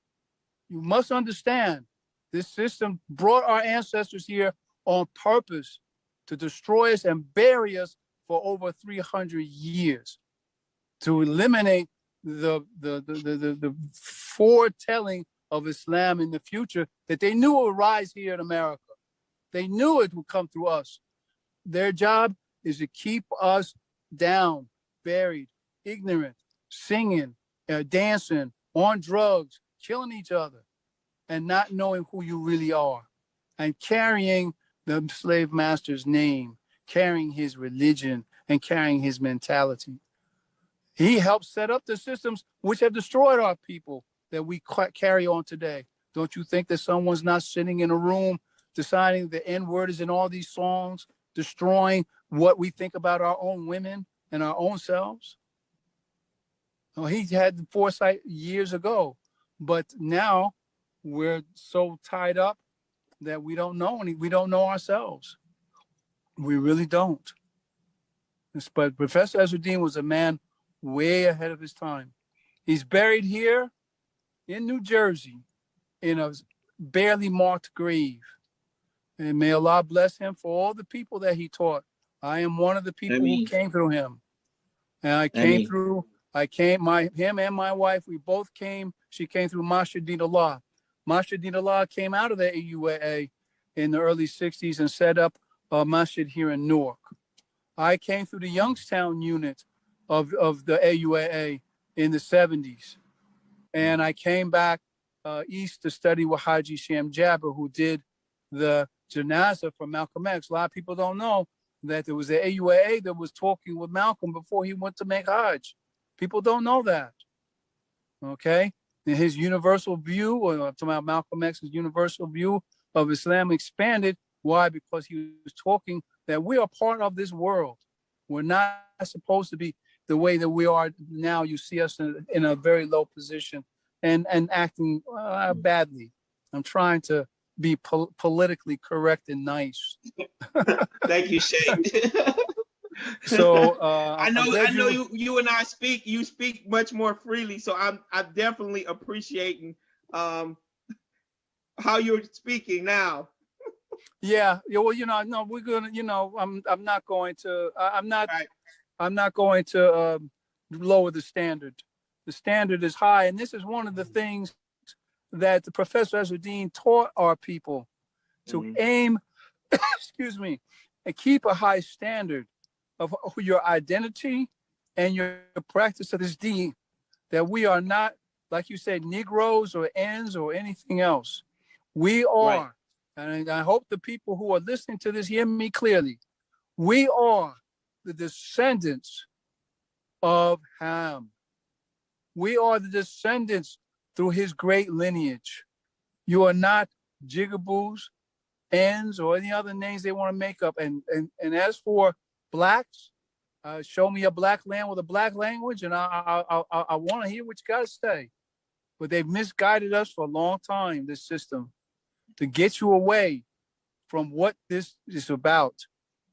You must understand, this system brought our ancestors here on purpose to destroy us and bury us for over 300 years, to eliminate the foretelling of Islam in the future that they knew would rise here in America. They knew it would come through us. Their job is to keep us down, buried, ignorant, singing, dancing, on drugs, killing each other, and not knowing who you really are, and carrying the slave master's name, carrying his religion, and carrying his mentality. He helped set up the systems which have destroyed our people that we carry on today. Don't you think that someone's not sitting in a room deciding the N-word is in all these songs, destroying what we think about our own women and our own selves? Well, he had the foresight years ago, but now we're so tied up that we don't know we don't know ourselves. We really don't. But Professor Ezedine was a man way ahead of his time. He's buried here in New Jersey in a barely marked grave. And may Allah bless him for all the people that he taught. I am one of the people who came through him. And I came through, him and my wife, we both came. She came through Masjid Allah. Masjid Allah came out of the AUAA in the early 60s and set up a masjid here in Newark. I came through the Youngstown unit of the AUAA in the 70s. And I came back east to study with Haji Sham Jabber, who did the janazah for Malcolm X. A lot of people don't know that there was the AUAA that was talking with Malcolm before he went to make Hajj. People don't know that. Okay? And his universal view, or I'm talking about Malcolm X's universal view of Islam expanded. Why? Because he was talking that we are part of this world. We're not supposed to be the way that we are now. You see us in a very low position and acting badly. I'm trying to be politically correct and nice. Thank you, Shaykh. So I know you and I speak. You speak much more freely, so I'm definitely appreciating how you're speaking now. Yeah. Well, no, we're gonna. I'm not going to. I'm not going to lower the standard. The standard is high, and this is one of the things that the Professor Ezedine taught our people to aim, excuse me, and keep a high standard of your identity and your practice of this deed, that we are not, like you said, Negroes or Ns or anything else. We are, and I hope the people who are listening to this hear me clearly, we are the descendants of Ham. We are the descendants through his great lineage. You are not jigaboos, N's, or any other names they want to make up. And as for blacks, show me a black land with a black language, and I want to hear what you got to say. But they've misguided us for a long time, this system, to get you away from what this is about.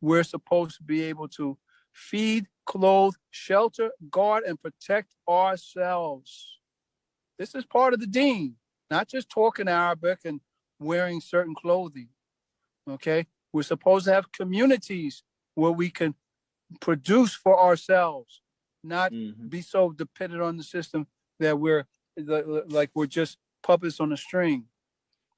We're supposed to be able to feed, clothe, shelter, guard, and protect ourselves. This is part of the deen, not just talking Arabic and wearing certain clothing. Okay, we're supposed to have communities where we can produce for ourselves, not be so dependent on the system that we're like we're just puppets on a string.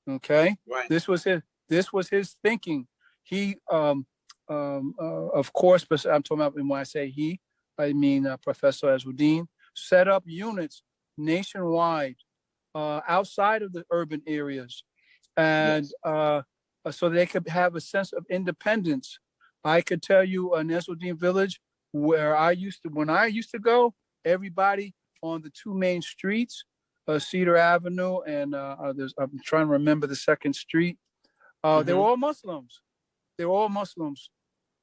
Okay, this was his thinking. He of course, but I'm talking about when I say he, I mean Professor Ezedine set up units nationwide, outside of the urban areas, and so they could have a sense of independence. I could tell you an Ezzaldeen village where when I used to go, everybody on the two main streets, Cedar Avenue and I'm trying to remember the second street. They were all Muslims. They were all Muslims.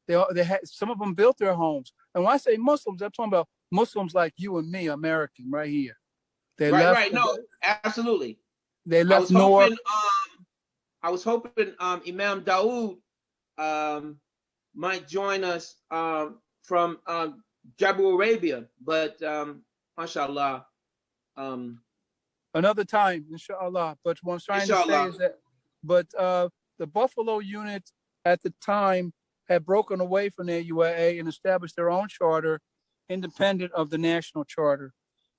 They had, some of them built their homes. And when I say Muslims, I'm talking about Muslims like you and me, American, right here. They left. No, absolutely. They left North. I was hoping Imam Dawood might join us from Jabu Arabia, but mashallah. Another time, inshallah. But what I'm trying to say is that, the Buffalo unit at the time had broken away from the UAA and established their own charter, independent of the national charter.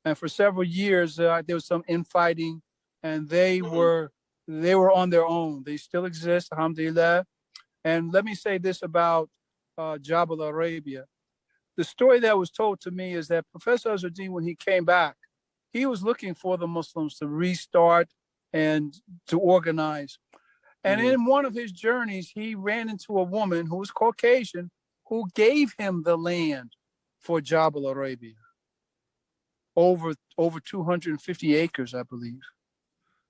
And for several years, there was some infighting, and they were on their own. They still exist, alhamdulillah. And let me say this about Jabal Arabia. The story that was told to me is that Professor Ezedine, when he came back, he was looking for the Muslims to restart and to organize. And in one of his journeys, he ran into a woman who was Caucasian who gave him the land for Jabal Arabia. Over 250 acres, I believe.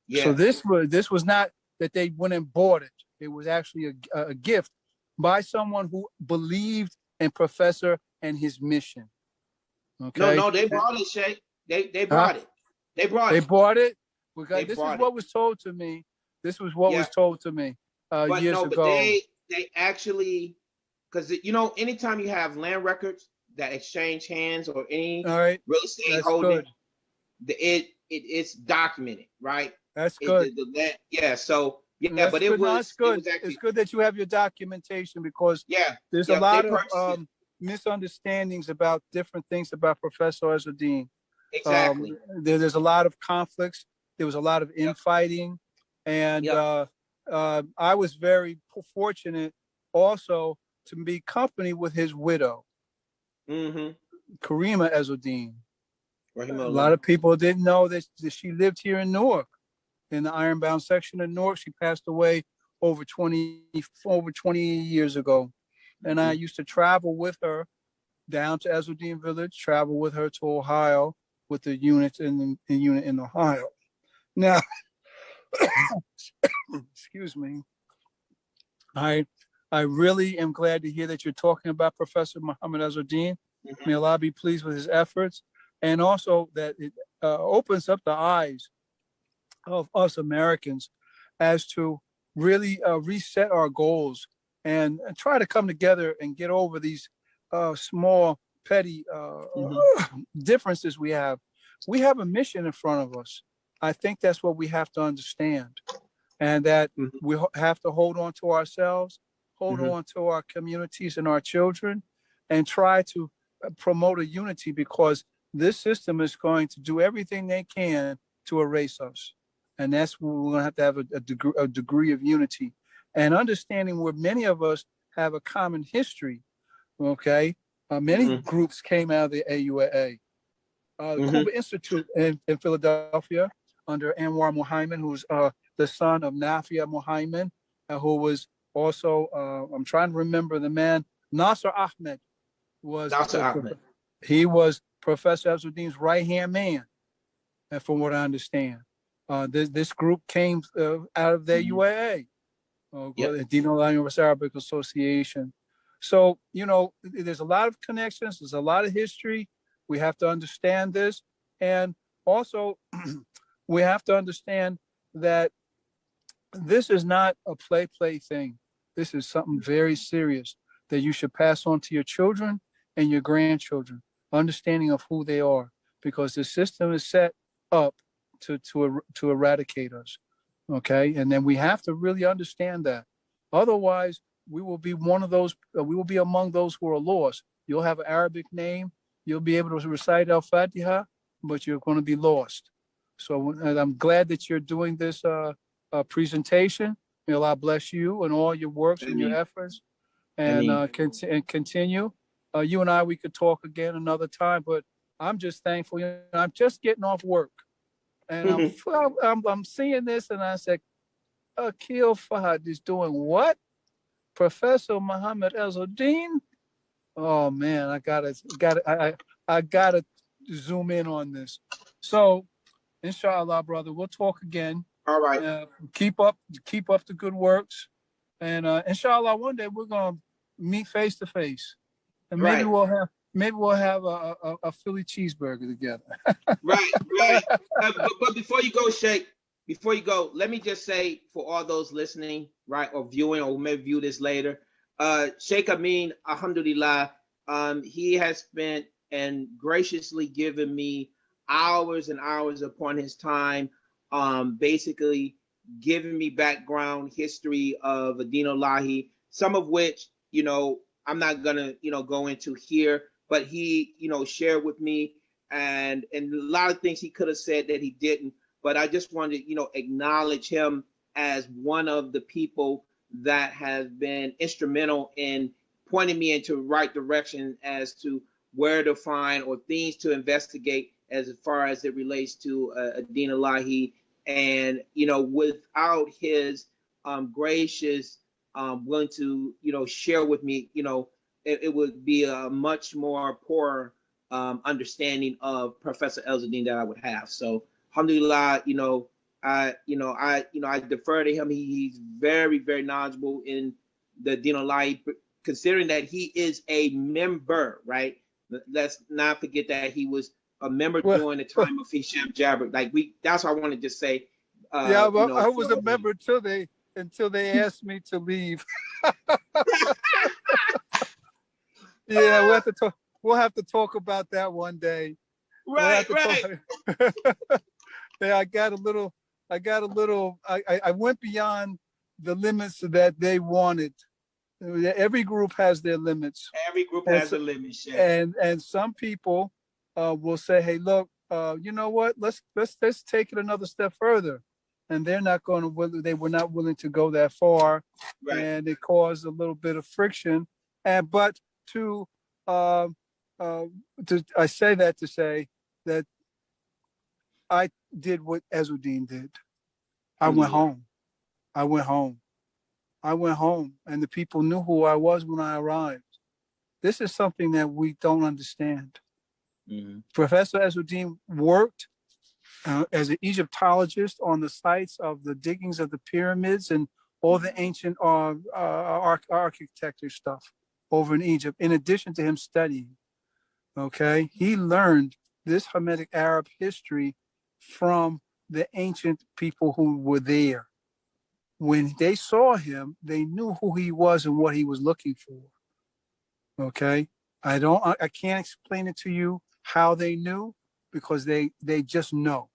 Yeah. So this was not that they went and bought it. It was actually a gift by someone who believed in Professor and his mission. Okay. No, they bought it, Shaykh. They bought it. They bought it. Because this is what was told to me. This was what was told to me years ago. But they actually, because anytime you have land records that exchange hands or any real estate holding, it's documented, right? That's good. So but it was good. It's good that you have your documentation, because there's a lot of misunderstandings about different things about Professor Ezedine. Exactly. There's a lot of conflicts. There was a lot of infighting. And I was very fortunate also to be company with his widow, Karima Ezzaldeen. A lot of people didn't know that she lived here in Newark, in the Ironbound section of Newark. She passed away over 20 years ago. And I used to travel with her down to Ezzaldeen Village, travel with her to Ohio with the unit in Ohio. Now, excuse me. I really am glad to hear that you're talking about Professor Muhammad Ezzaldeen. May Allah be pleased with his efforts, and also that it opens up the eyes of us Americans as to really reset our goals and try to come together and get over these small, petty differences we have. We have a mission in front of us. I think that's what we have to understand, and that we have to hold on to ourselves, hold on to our communities and our children, and try to promote a unity, because this system is going to do everything they can to erase us. And that's where we're going to have a degree of unity and understanding where many of us have a common history. Okay. Many groups came out of the AUAA. The Cuba Institute in Philadelphia under Anwar Muhammad, who's the son of Nafia Muhammad, who was also, I'm trying to remember the man, Nasser Ahmed was, he was Professor Ezzeldine's right-hand man, from what I understand. This group came out of the UAA, Dino Universal Arabic Association. So, there's a lot of connections, there's a lot of history. We have to understand this. And also, we have to understand that this is not a play thing. This is something very serious that you should pass on to your children and your grandchildren, understanding of who they are, because the system is set up to eradicate us. Okay. And then we have to really understand that. Otherwise, we will be we will be among those who are lost. You'll have an Arabic name. You'll be able to recite Al-Fatiha, but you're going to be lost. So I'm glad that you're doing this presentation. May Allah bless you and all your works and your efforts, and continue. You and I, we could talk again another time, but I'm just thankful. I'm just getting off work, and I'm seeing this, and I said, Akil Fahad is doing what? Professor Muhammad Ezedine? Oh man, I gotta zoom in on this. So, inshallah, brother, we'll talk again. All right. Keep up the good works, and inshallah, one day we're gonna meet face to face, and maybe we'll have a Philly cheeseburger together. Right. But before you go, Shaykh, before you go, let me just say for all those listening, right, or viewing, or may view this later, Sheikh Amin, alhamdulillah, he has spent and graciously given me hours and hours upon his time, basically giving me background history of Adinolahi, some of which, you know, I'm not gonna, you know, go into here, but he, you know, shared with me, and a lot of things he could have said that he didn't. But I just wanted to, you know, acknowledge him as one of the people that has been instrumental in pointing me into the right direction as to where to find or things to investigate as far as it relates to Adinolahi. And, you know, without his gracious willing to, you know, share with me, you know, it would be a much more poor understanding of Professor Ezedine that I would have. So, alhamdulillah, you know, I defer to him. He's very, very knowledgeable in the Dinolahi, considering that he is a member, right? Let's not forget that he was a member during the time of Hisham Jabber. Like that's what I wanted to say. Yeah, well, you know, I was a member until they asked me to leave. Yeah, we'll have to talk about that one day. Right. Yeah, I went beyond the limits that they wanted. Every group has their limits. Every group has a limit. Yeah. And some people will say, "Hey, look, you know what? Let's take it another step further," and they were not willing to go that far, right. And it caused a little bit of friction. But I say that to say that I did what Ezzaldeen did. I went home, and the people knew who I was when I arrived. This is something that we don't understand. Mm-hmm. Professor Ezedine worked as an Egyptologist on the sites of the diggings of the pyramids and all the ancient architecture stuff over in Egypt, in addition to him studying. Okay, he learned this Hamitic Arab history from the ancient people who were there. When they saw him, they knew who he was and what he was looking for. Okay, I can't explain it to you how they knew, because they just know.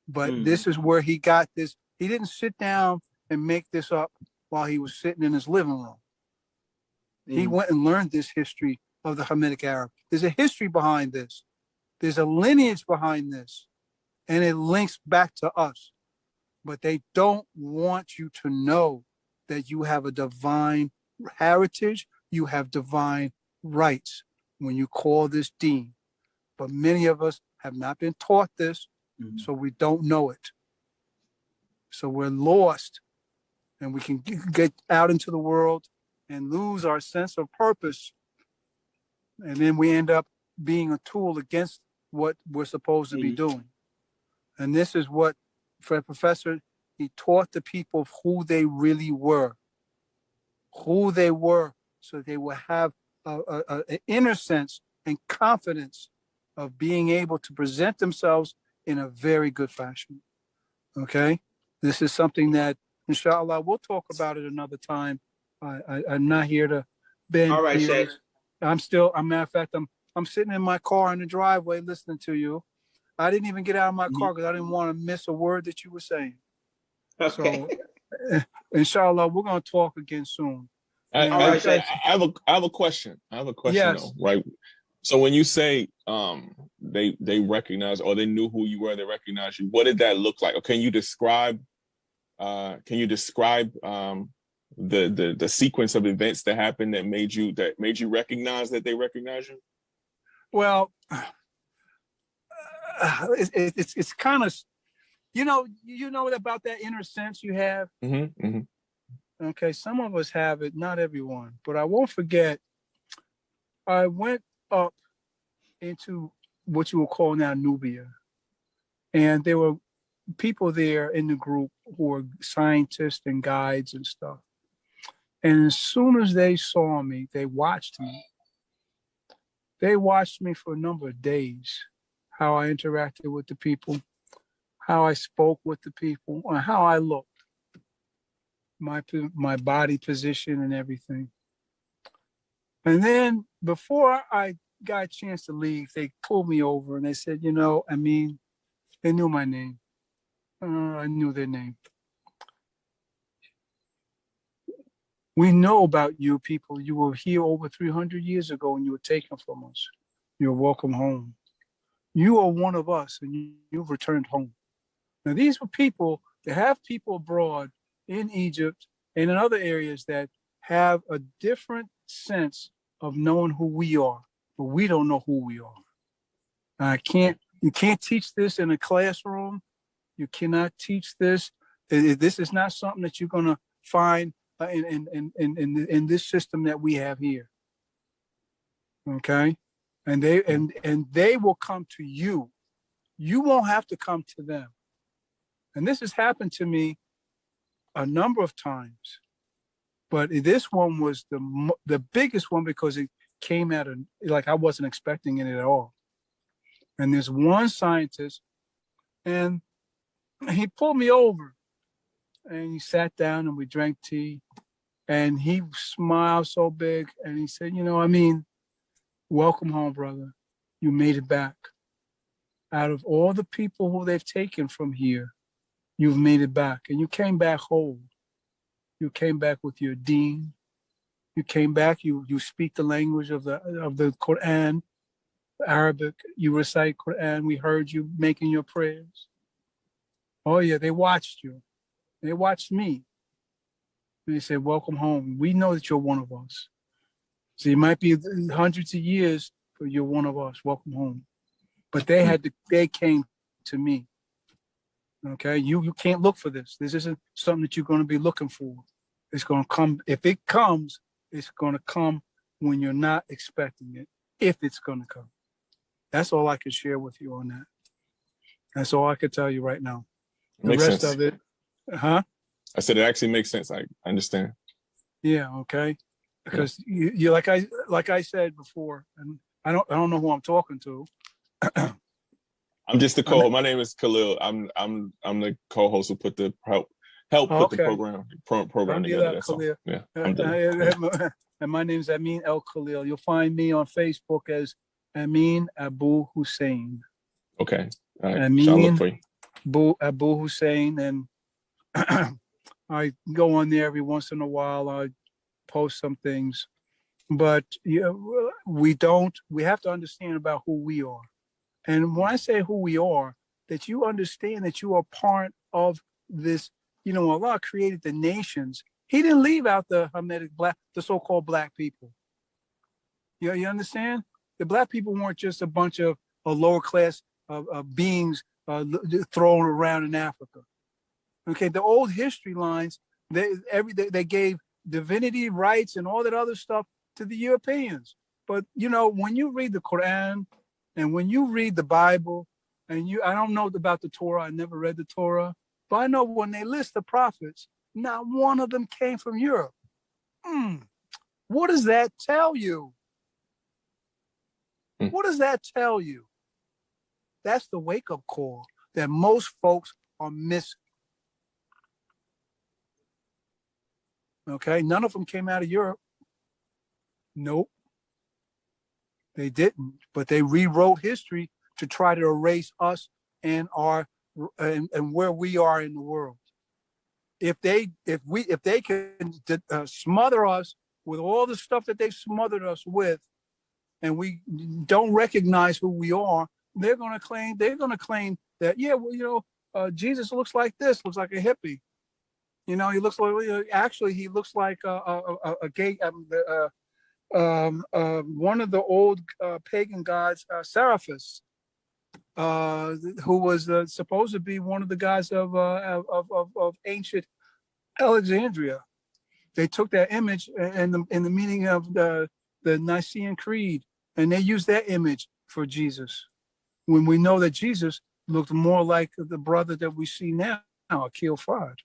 But this is where he got this. He didn't sit down and make this up while he was sitting in his living room. He went and learned this history of the Hamitic Arab. There's a history behind this. There's a lineage behind this. And it links back to us. But they don't want you to know that you have a divine heritage, you have divine rights when you call this deen. But many of us have not been taught this, so we don't know it. So we're lost, and we can get out into the world and lose our sense of purpose. And then we end up being a tool against what we're supposed to be doing. And this is what, for a professor, he taught the people who they really were, so they will have an inner sense and confidence of being able to present themselves in a very good fashion. Okay? This is something that, inshallah, we'll talk about it another time. I'm not here to bend. All right, Shaykh. I'm matter of fact, I'm sitting in my car in the driveway listening to you. I didn't even get out of my car because I didn't want to miss a word that you were saying. Okay. So, inshallah, we're going to talk again soon. I have a question. Yes. Though, right? So when you say they recognize, or they knew who you were, they recognized you, what did that look like? Or can you describe the sequence of events that happened that made you recognize that they recognize you? Well, it's kind of, you know about that inner sense you have. Okay, some of us have it, not everyone, but I won't forget. I went up into what you will call now Nubia, and there were people there in the group who were scientists and guides and stuff. And as soon as they saw me, they watched me. They watched me for a number of days, how I interacted with the people, how I spoke with the people, or how I looked, my body position and everything. And then before I got a chance to leave, they pulled me over and they said, you know, I mean, they knew my name. I knew their name. We know about you people. You were here over 300 years ago and you were taken from us. You're welcome home. You are one of us and you've returned home. Now, these were people that have people abroad in Egypt and in other areas that have a different sense of knowing who we are, but we don't know who we are. You can't teach this in a classroom. You cannot teach this. This is not something that you're going to find in this system that we have here. Okay? And they will come to you. You won't have to come to them. And this has happened to me a number of times, but this one was the biggest one because it came out of, like, I wasn't expecting it at all. And there's one scientist, and he pulled me over, and he sat down, and we drank tea, and he smiled so big, and he said, you know, I mean, welcome home, brother. You made it back. Out of all the people who they've taken from here, you've made it back, and you came back whole. You came back with your deen. You came back. You speak the language of the Quran, Arabic. You recite Quran. We heard you making your prayers. Oh yeah, they watched you. They watched me. And they said, "Welcome home. We know that you're one of us. So you might be hundreds of years, but you're one of us. Welcome home." But they came to me. Okay, you can't look for this. This isn't something that you're going to be looking for. It's going to come. If it comes, it's going to come when you're not expecting it, if it's going to come. That's all I can share with you on that. That's all I can tell you right now. The rest of it, huh? I said it actually makes sense. I understand. Yeah, okay. Because you like I said before, and I don't know who I'm talking to. I'm just the co-host. My name is Khalil. I'm the co-host who put the help put the program together. That's all. Yeah. And my name is Amin El Khalil. You'll find me on Facebook as Amin Abu Hussein. Okay. All right. Amin Abu Hussein, and I go on there every once in a while. I post some things, but we have to understand about who we are. And when I say who we are, that you understand that you are part of this. You know, Allah created the nations. He didn't leave out the Hamitic the so-called black people. You understand? The black people weren't just a bunch of lower class beings thrown around in Africa. Okay, the old history lines, they gave divinity rights and all that other stuff to the Europeans. But you know, when you read the Quran and when you read the Bible, and I don't know about the Torah, I never read the Torah, but I know when they list the prophets, not one of them came from Europe. What does that tell you? What does that tell you? That's the wake-up call that most folks are missing. Okay, none of them came out of Europe. Nope. They didn't, but they rewrote history to try to erase us and where we are in the world. If they can smother us with all the stuff that they smothered us with, and we don't recognize who we are, they're going to claim that, yeah, well, you know, Jesus looks like this, looks like a hippie. You know, he looks like, actually he looks like a gay. One of the old pagan gods, Seraphis, who was supposed to be one of the gods of ancient Alexandria. They took that image in the meaning of the Nicene Creed, and they used that image for Jesus. When we know that Jesus looked more like the brother that we see now, Akil Fahad.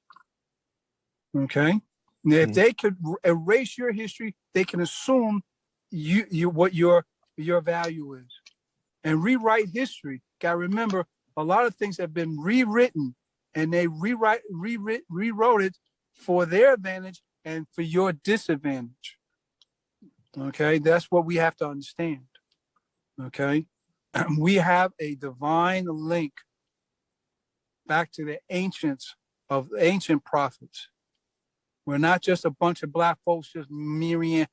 Okay. Now, if they could erase your history, they can assume you what your value is, and rewrite history. Got to remember, a lot of things have been rewritten, and they rewrote it for their advantage and for your disadvantage. Okay, that's what we have to understand. Okay, we have a divine link back to the ancient prophets. We're not just a bunch of black folks just wandering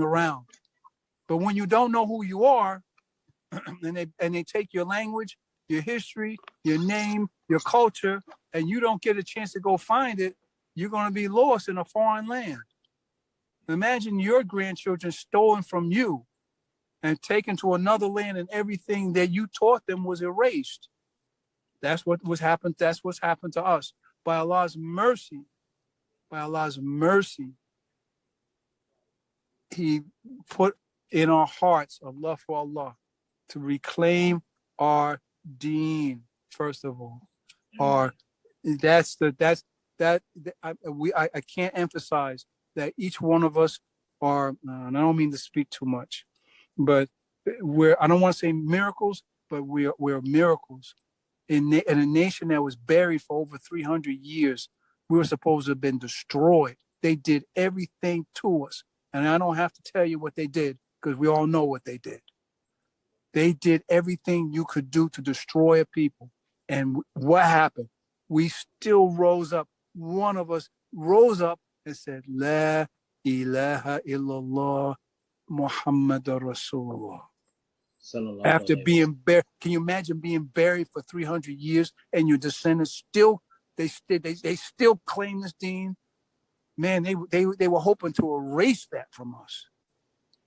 around. But when you don't know who you are, and they take your language, your history, your name, your culture, and you don't get a chance to go find it, you're going to be lost in a foreign land. Imagine your grandchildren stolen from you and taken to another land, and everything that you taught them was erased. That's what's happened. That's what's happened to us. By Allah's mercy, He put in our hearts a love for Allah to reclaim our deen, first of all. I can't emphasize that each one of us are, and I don't mean to speak too much, but I don't want to say miracles, but we're miracles. In a nation that was buried for over 300 years, we were supposed to have been destroyed. They did everything to us. And I don't have to tell you what they did, because we all know what they did. They did everything you could do to destroy a people. And what happened? We still rose up. One of us rose up and said, La ilaha illallah Muhammadur Rasulullah. After being buried, can you imagine being buried for 300 years and your descendants still claim this deen? Man, they were hoping to erase that from us.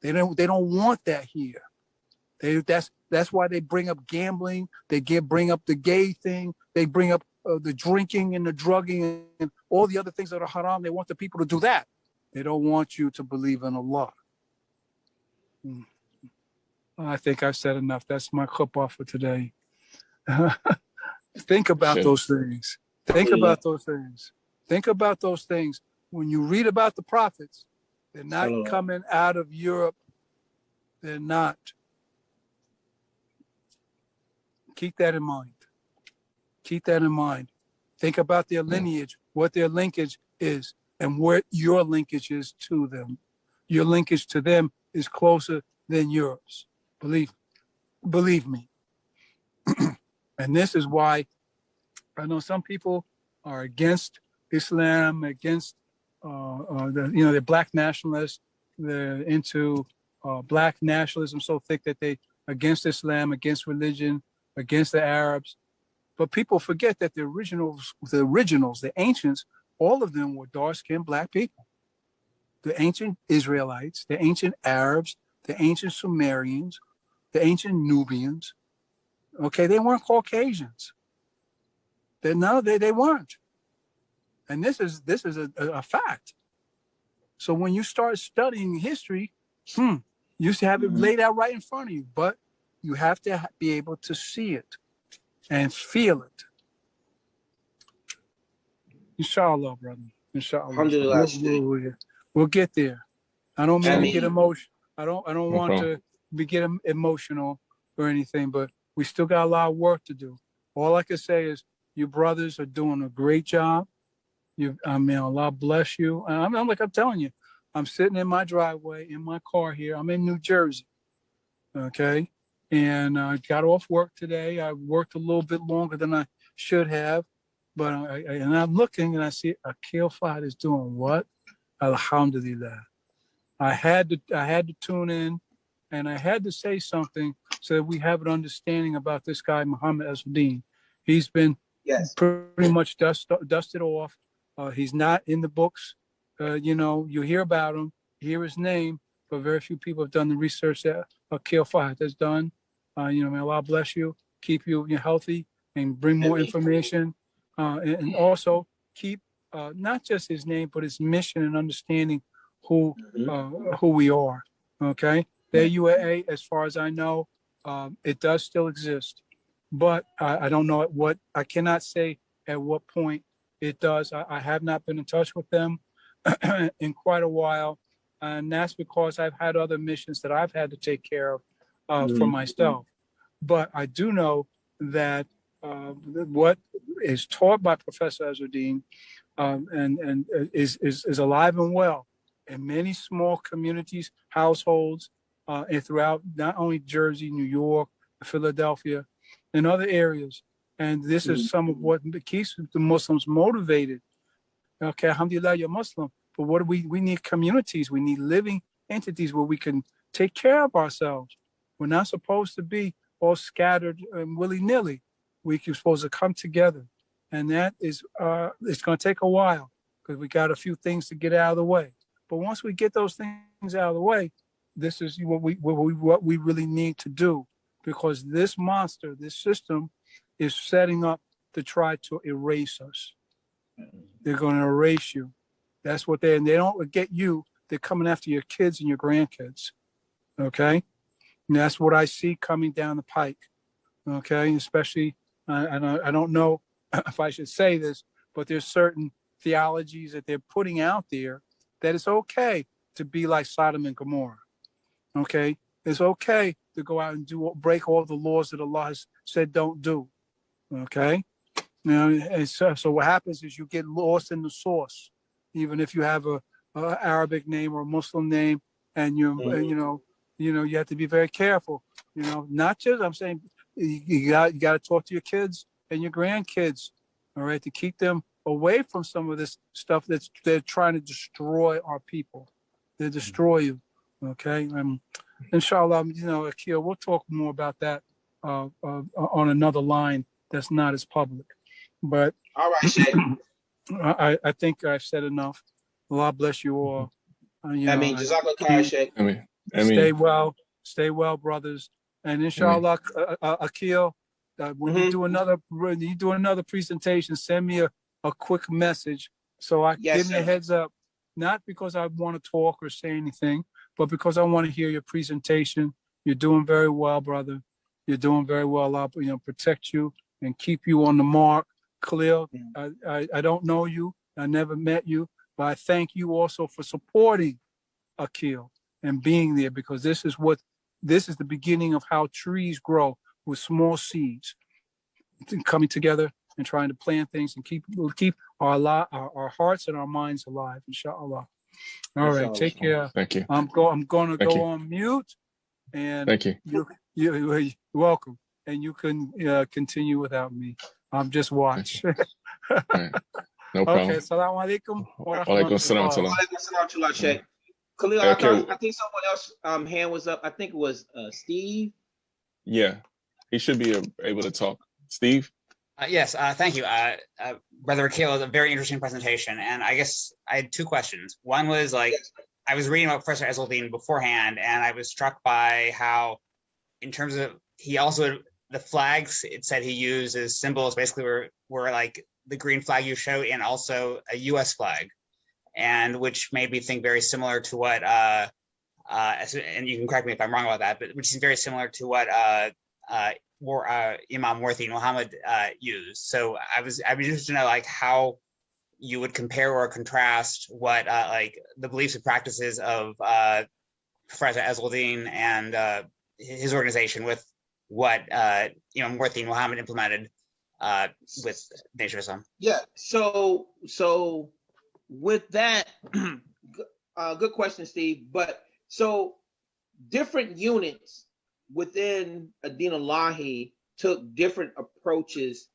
They don't want that here. That's why they bring up gambling. They bring up the gay thing. They bring up the drinking and the drugging and all the other things that are haram. They want the people to do that. They don't want you to believe in Allah. I think I've said enough. That's my khutbah for today. Think about those things. Think about those things. Think about those things. When you read about the prophets, they're not coming out of Europe. They're not. Keep that in mind. Keep that in mind. Think about their lineage, what their linkage is, and what your linkage is to them. Your linkage to them is closer than yours. Believe me. And this is why I know some people are against Islam, against they're black nationalists. They're into black nationalism so thick that they against Islam, against religion, against the Arabs. But people forget that the originals, the ancients, all of them were dark-skinned black people. The ancient Israelites, the ancient Arabs, the ancient Sumerians, the ancient Nubians. Okay, they weren't Caucasians. They weren't. And this is a fact. So when you start studying history, you have it laid out right in front of you, but you have to be able to see it and feel it. Inshallah, brother. Inshallah. We'll get there. I don't mean to get emotional. I don't want to get emotional or anything, but we still got a lot of work to do. All I can say is you brothers are doing a great job. Allah bless you. I'm telling you, I'm sitting in my driveway in my car here. I'm in New Jersey. Okay. And I got off work today. I worked a little bit longer than I should have, but I'm looking and I see Akil Fahad is doing what? Alhamdulillah. I had to tune in, and I had to say something so that we have an understanding about this guy, Muhammad Ezzaldeen. He's been pretty much dusted off. He's not in the books. You hear about him, hear his name, but very few people have done the research that Akil Fahad has done. May Allah bless you, keep you healthy, and bring more information. And also keep not just his name, but his mission and understanding who we are. Okay, the UAA, as far as I know, it does still exist, but I don't know I cannot say at what point it does. I have not been in touch with them in quite a while, and that's because I've had other missions that I've had to take care of for myself. But I do know that what is taught by Professor Ezedine and is alive and well in many small communities, households, and throughout not only Jersey, New York, Philadelphia, and other areas. And this is some of what keeps the Muslims motivated. Okay, alhamdulillah, you're Muslim. But what do we need communities. We need living entities where we can take care of ourselves. We're not supposed to be all scattered and willy-nilly. We're supposed to come together. And that is, it's going to take a while because we got a few things to get out of the way. But once we get those things out of the way, this is what we really need to do, because this monster, this system is setting up to try to erase us. They're going to erase you. That's what and they don't get you. They're coming after your kids and your grandkids. Okay. And that's what I see coming down the pike. Okay. Especially, I don't know if I should say this, but there's certain theologies that they're putting out there that it's okay to be like Sodom and Gomorrah. Okay. It's okay to go out and break all the laws that Allah has said don't do. Okay. Now, and so what happens is you get lost in the source, even if you have a Arabic name or a Muslim name, and you have to be very careful. Not just, I'm saying you got to talk to your kids and your grandkids, all right, to keep them away from some of this stuff they're trying to destroy our people. They destroy you, okay. Inshallah, Akil, we'll talk more about that on another line that's not as public. But all right, Shaykh. I think I've said enough. Allah bless you all. Jazakallah khair, Shaykh. Stay well, brothers. And inshallah, Akil, when you do another presentation, send me a quick message so I give me a heads up. Not because I want to talk or say anything, but because I want to hear your presentation. You're doing very well, brother. You're doing very well. Allah, protect you and keep you on the mark. Khalil, I don't know you. I never met you, but I thank you also for supporting Akil and being there, because this is the beginning of how trees grow, with small seeds coming together and trying to plant things and keep our hearts and our minds alive, inshallah. All right, take care. Thank you. I'm going to go on mute, and thank you. You're welcome. And you can continue without me. Just watch. Right. No problem. Okay, assalamu alaikum. Walaikum salam. Walaikum salam, Shaykh. Khalil, I think someone else hand was up. I think it was Steve. Yeah, he should be able to talk. Steve? Yes, thank you. Brother Akil, it was a very interesting presentation. And I guess I had two questions. One was I was reading about Professor Ezzaldeen beforehand, and I was struck by how, in terms of, he also, the flags it said he used as symbols basically were like the green flag you show, and also a U.S. flag, and which made me think very similar to what, and you can correct me if I'm wrong about that, but which is very similar to what Imam Worthy Muhammad used. So I'd be interested to know how you would compare or contrast what the beliefs and practices of Professor Ezzaldeen and his organization with what Imam Worthy Muhammad implemented with Nation of Islam. Yeah. So with that, good question, Steve. But so different units within Ad-Din-Allahi took different approaches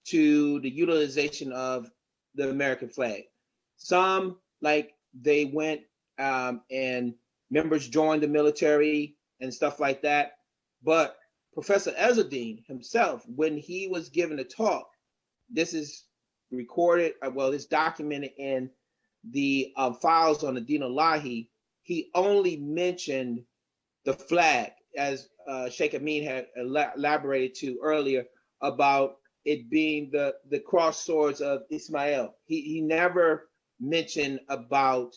to the utilization of the American flag. Some, they went and members joined the military and stuff like that. But Professor Ezedine himself, when he was given a talk, this is recorded, it's documented in the files on Ad-Din-Allahi, he only mentioned the flag, as Shaykh Amin had elaborated to earlier, about it being the cross swords of Ismail. He never mentioned about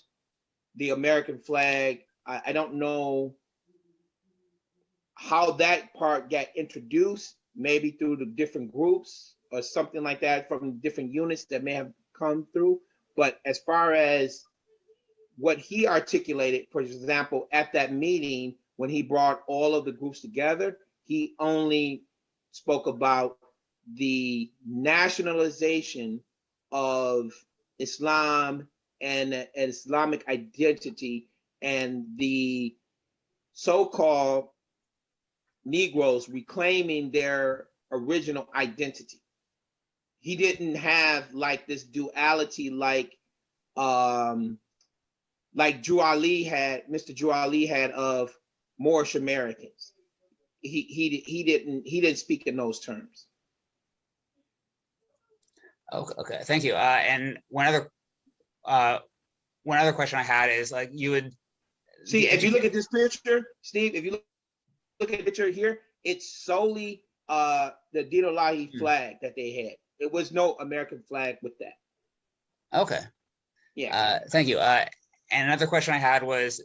the American flag. I don't know how that part got introduced, maybe through the different groups or something like that from different units that may have come through. But as far as what he articulated, for example, at that meeting, when he brought all of the groups together, he only spoke about the nationalization of Islam and Islamic identity and the so-called Negroes reclaiming their original identity. He didn't have like this duality like Drew Ali had, Mr. Drew Ali had of Moorish Americans. He didn't speak in those terms. Okay, thank you. And one other question I had is like you would see if you look at this picture, Steve. If you look at the picture here, it's solely the Deen Allahi flag that they had. There was no American flag with that. Okay. Yeah. Thank you. And another question I had was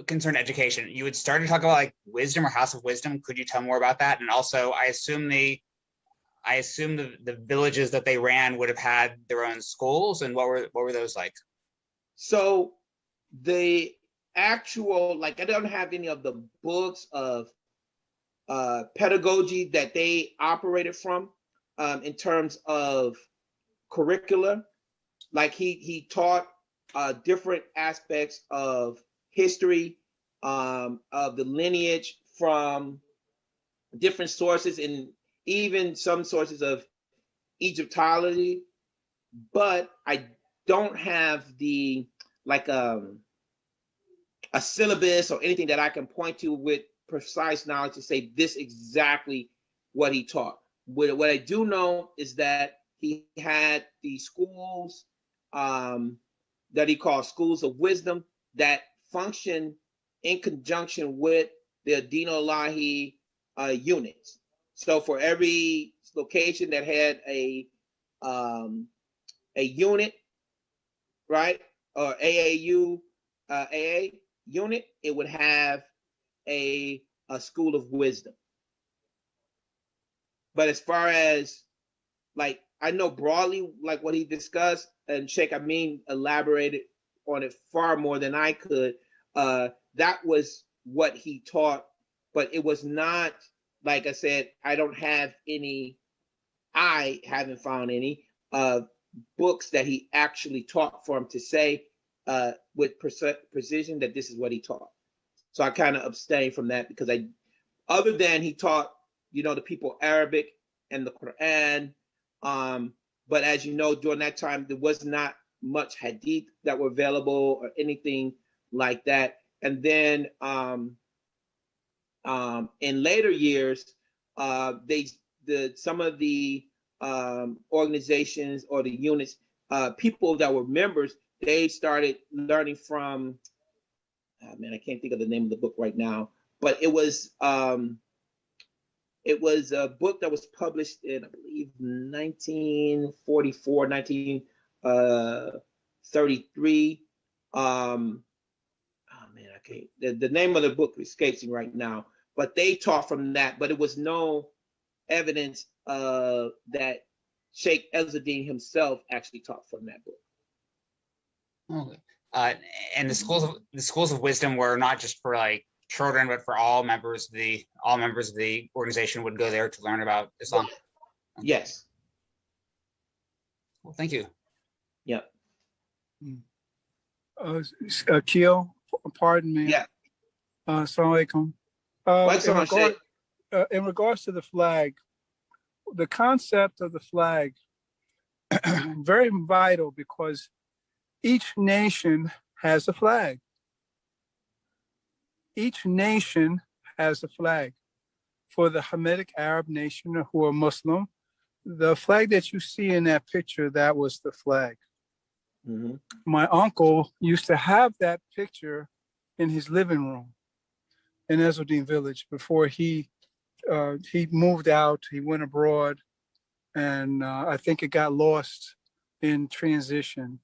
concerned education. You had started to talk about like wisdom or house of wisdom. Could you tell more about that? And also, I assume the villages that they ran would have had their own schools, and what were those like? So the actual, like, I don't have any of the books of pedagogy that they operated from in terms of curricula. Like he taught different aspects of history, of the lineage from different sources, and even some sources of Egyptology, but I don't have the like a syllabus or anything that I can point to with precise knowledge to say this exactly what he taught. What I do know is that he had the schools that he called schools of wisdom that function in conjunction with the Deen Allahi units. So for every location that had a unit, right, or AAU AA unit, it would have a school of wisdom. But as far as like, I know broadly like what he discussed, and Shaykh Amin elaborated on it far more than I could. That was what he taught, but it was not, like I said, I haven't found any books that he actually taught for him to say with precision that this is what he taught. So I kind of abstain from that because other than he taught, the people Arabic and the Quran. But as you know, during that time, there was not much hadith that were available or anything like that. And then in later years, some of the organizations or the units, people that were members, they started learning from, I can't think of the name of the book right now, but it was a book that was published in, I believe, 1944, 1933. The name of the book escapes me right now, but they taught from that, but it was no evidence that Shaykh Ezzaldeen himself actually taught from that book. Okay. And the schools of wisdom were not just for like children, but for all members of the organization would go there to learn about Islam. Yes. Well, thank you. Yeah. Akil, pardon me. Yeah. Assalamu alaikum. In regards to the flag, the concept of the flag, very vital because each nation has a flag. Each nation has a flag. For the Hamitic Arab nation who are Muslim, the flag that you see in that picture, that was the flag. Mm-hmm. My uncle used to have that picture in his living room in Ezzaldeen village before he moved out. He went abroad, and I think it got lost in transition.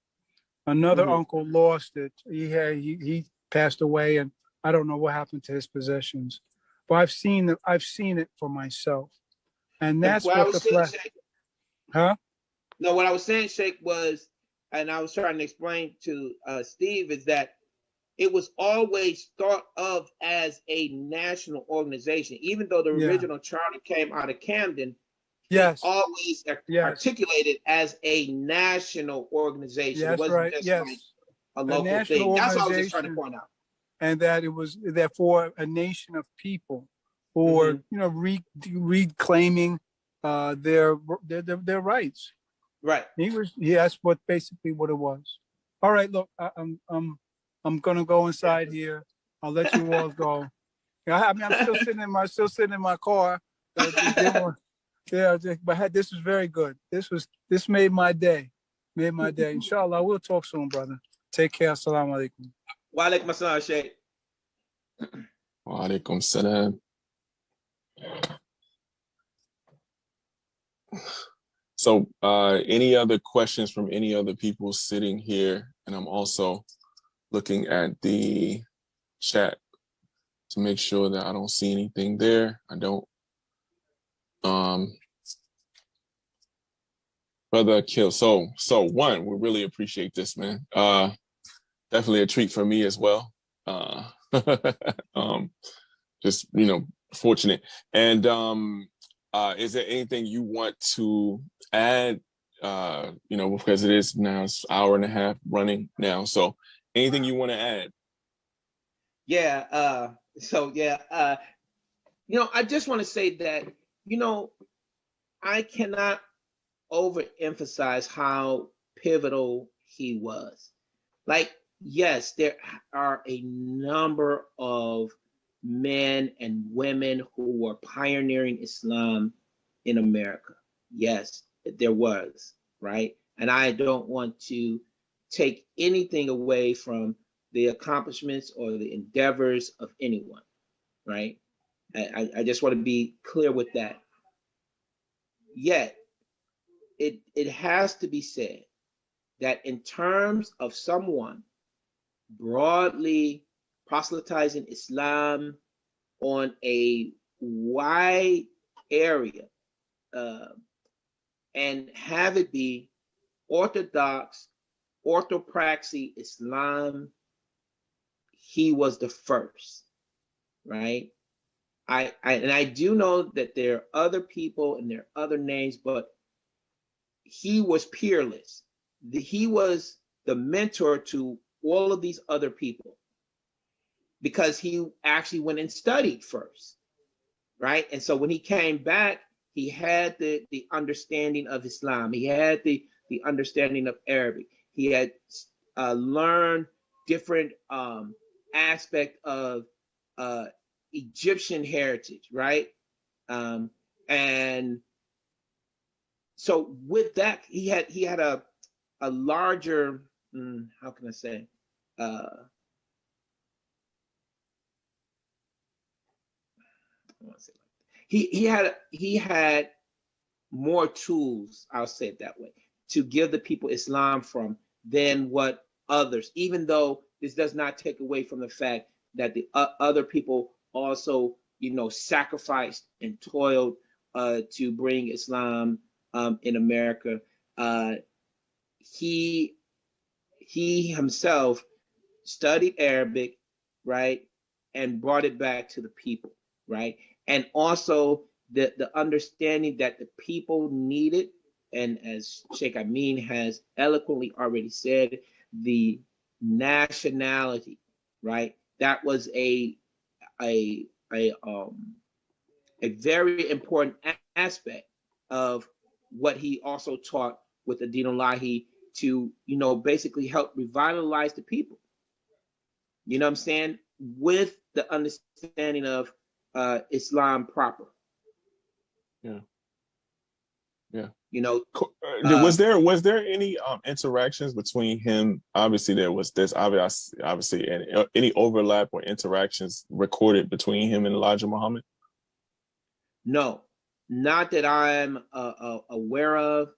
Another uncle lost it. He passed away, and I don't know what happened to his possessions. But I've seen it for myself, and that's what the flag. Huh? No, what I was saying, Shaykh, was, and I was trying to explain to Steve, is that it was always thought of as a national organization, even though the original charter came out of Camden. Yes. Always articulated as a national organization. It wasn't just like a local thing. That's what I was just trying to point out. And that it was therefore a nation of people who are, reclaiming their rights. Right. That's basically what it was. All right, look, I'm gonna go inside here. I'll let you all go. I'm still sitting in my car. But this was very good. This made my day. Inshallah, we'll talk soon, brother. Take care. Assalamu alaikum. Wa alaikum assalam, Shaykh. Wa alaikum salam. So, any other questions from any other people sitting here? And I'm also looking at the chat to make sure that I don't see anything there. I don't. Brother Akil, so one, we really appreciate this, man. Definitely a treat for me as well. Just fortunate. And is there anything you want to add? Because it is now an hour and a half running now. So anything you want to add? Yeah. I just want to say that, I cannot overemphasize how pivotal he was. Like, yes, there are a number of men and women who were pioneering Islam in America. Yes, there was, right? And I don't want to take anything away from the accomplishments or the endeavors of anyone, right? I just want to be clear with that. Yet, it has to be said that in terms of someone broadly proselytizing Islam on a wide area and have it be orthodox, orthopraxy Islam, he was the first, right? I do know that there are other people and there are other names, but he was peerless. He was the mentor to all of these other people because he actually went and studied first, right? And so when he came back, he had the understanding of Islam. He had the understanding of Arabic. He had learned different aspect of Egyptian heritage, right? And so with that, he had a larger, how can I say? He had more tools, I'll say it that way, to give the people Islam from than what others, even though this does not take away from the fact that the other people also, sacrificed and toiled to bring Islam in America. He himself studied Arabic, right, and brought it back to the people, right, and also the understanding that the people needed, and as Sheikh Amin has eloquently already said, the nationality, right? That was a very important aspect of what he also taught with the Deen-ul-Lahi to, basically help revitalize the people. You know what I'm saying? With the understanding of Islam proper. Yeah. Was there any interactions between him? Obviously, there's obviously any overlap or interactions recorded between him and Elijah Muhammad? No, not that I'm aware of.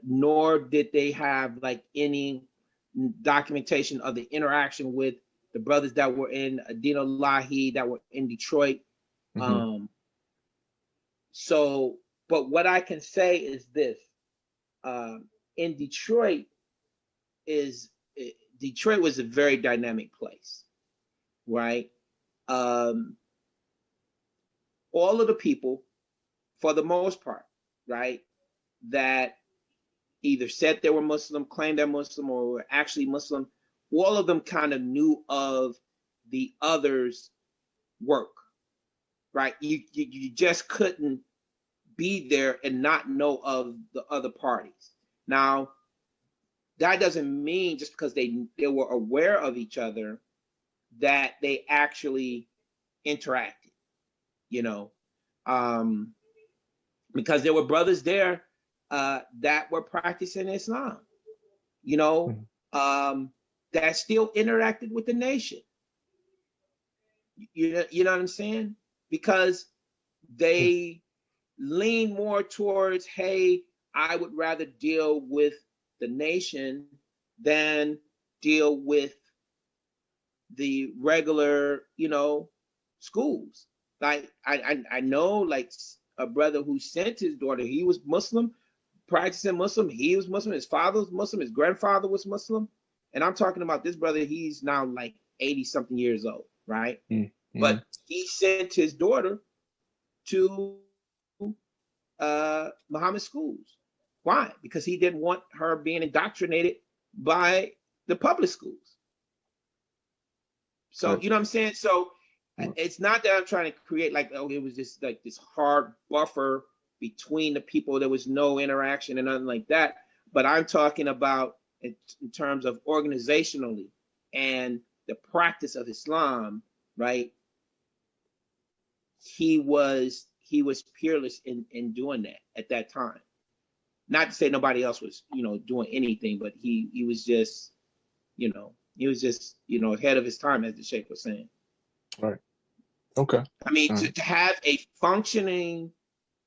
Nor did they have like any documentation of the interaction with the brothers that were in Deen-ul-Lahi that were in Detroit. Mm-hmm. But what I can say is this: in Detroit is Detroit was a very dynamic place, right? All of the people, for the most part, right, that either said they were Muslim, claimed they're Muslim, or were actually Muslim, all of them kind of knew of the other's work, right? You just couldn't be there and not know of the other parties. Now, that doesn't mean just because they were aware of each other that they actually interacted, you know, because there were brothers there that were practicing Islam, you know, that still interacted with the nation. You know what I'm saying? Because they lean more towards, hey, I would rather deal with the nation than deal with the regular, you know, schools. Like I know like a brother who sent his daughter, he was Muslim, practicing Muslim, he was Muslim, his father was Muslim, his grandfather was Muslim. And I'm talking about this brother, he's now like 80 something years old, right? Mm-hmm. But he sent his daughter to Muhammad schools. Why? Because he didn't want her being indoctrinated by the public schools. So, you know what I'm saying? So it's not that I'm trying to create like, oh, it was just like this hard buffer between the people. There was no interaction and nothing like that. But I'm talking about in terms of organizationally and the practice of Islam, right? He was peerless in doing that at that time. Not to say nobody else was, you know, doing anything, but he was just, you know, ahead of his time, as the Shaykh was saying. Right. Okay. I mean, to have a functioning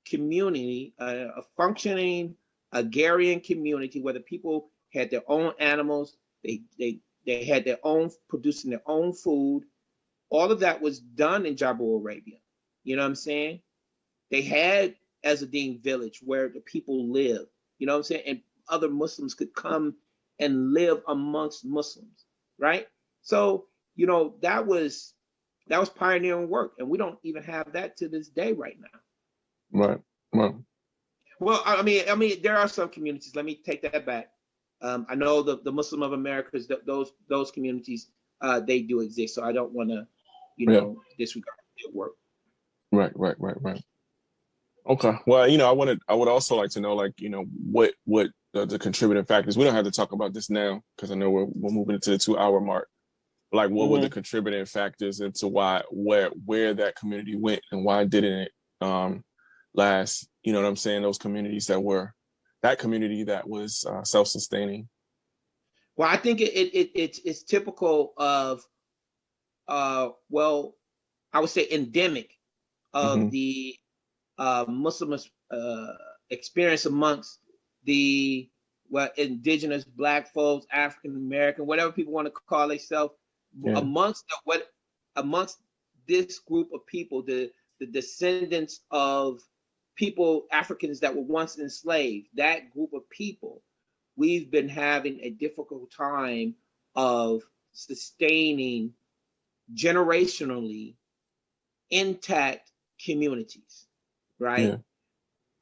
community, a functioning agrarian community where the people had their own animals, they had their own, producing their own food. All of that was done in Jabal Arabia. You know what I'm saying? They had Ezzaldeen village where the people live. You know what I'm saying? And other Muslims could come and live amongst Muslims, right? So, you know, that was pioneering work, and we don't even have that to this day right now. Right. Well, I mean, there are some communities. Let me take that back. I know the Muslim of Americas, those communities, they do exist. So I don't want to, you know, disregard their work. Right. Okay. Well, you know, I would also like to know, like, you know, what the contributing factors. We don't have to talk about this now because I know we're moving into the 2-hour mark. Like, what were the contributing factors into where that community went and why didn't it last? You know what I'm saying? Those communities that community that was self-sustaining. Well, I think it's typical of, well, I would say endemic of the Muslim experience amongst the indigenous Black folks, African American, whatever people want to call themselves, amongst this group of people, the descendants of people, Africans that were once enslaved, that group of people, we've been having a difficult time of sustaining generationally intact communities, right? Yeah.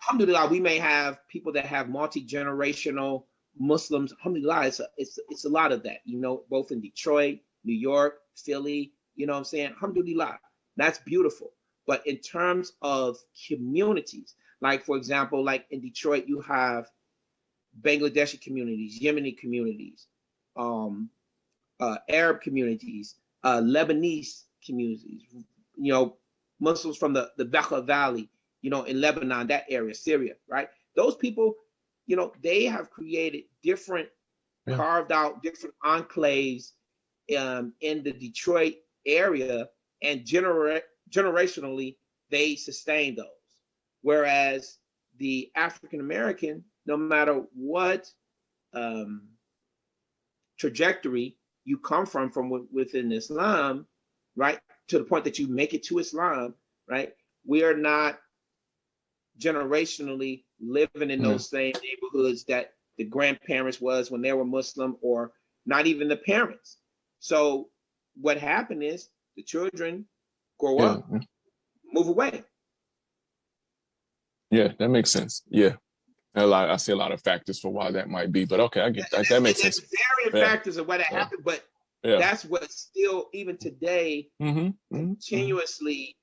Alhamdulillah, we may have people that have multi-generational Muslims. Alhamdulillah, it's a lot of that, you know, both in Detroit, New York, Philly, you know what I'm saying? Alhamdulillah, that's beautiful. But in terms of communities, like for example, like in Detroit, you have Bangladeshi communities, Yemeni communities, Arab communities, Lebanese communities, you know, Muslims from the Bekaa Valley, you know, in Lebanon, that area, Syria, right? Those people, you know, they have created different, carved out different enclaves in the Detroit area, and generationally, they sustain those. Whereas the African American, no matter what trajectory you come from within Islam, right, to the point that you make it to Islam, right, we are not generationally living in those same neighborhoods that the grandparents was when they were Muslim, or not even the parents. So what happened is the children grow up, move away. Yeah, that makes sense. Yeah. I see a lot of factors for why that might be, but okay, I get that. That makes sense. There's various factors of why that happened, but that's what still, even today, continuously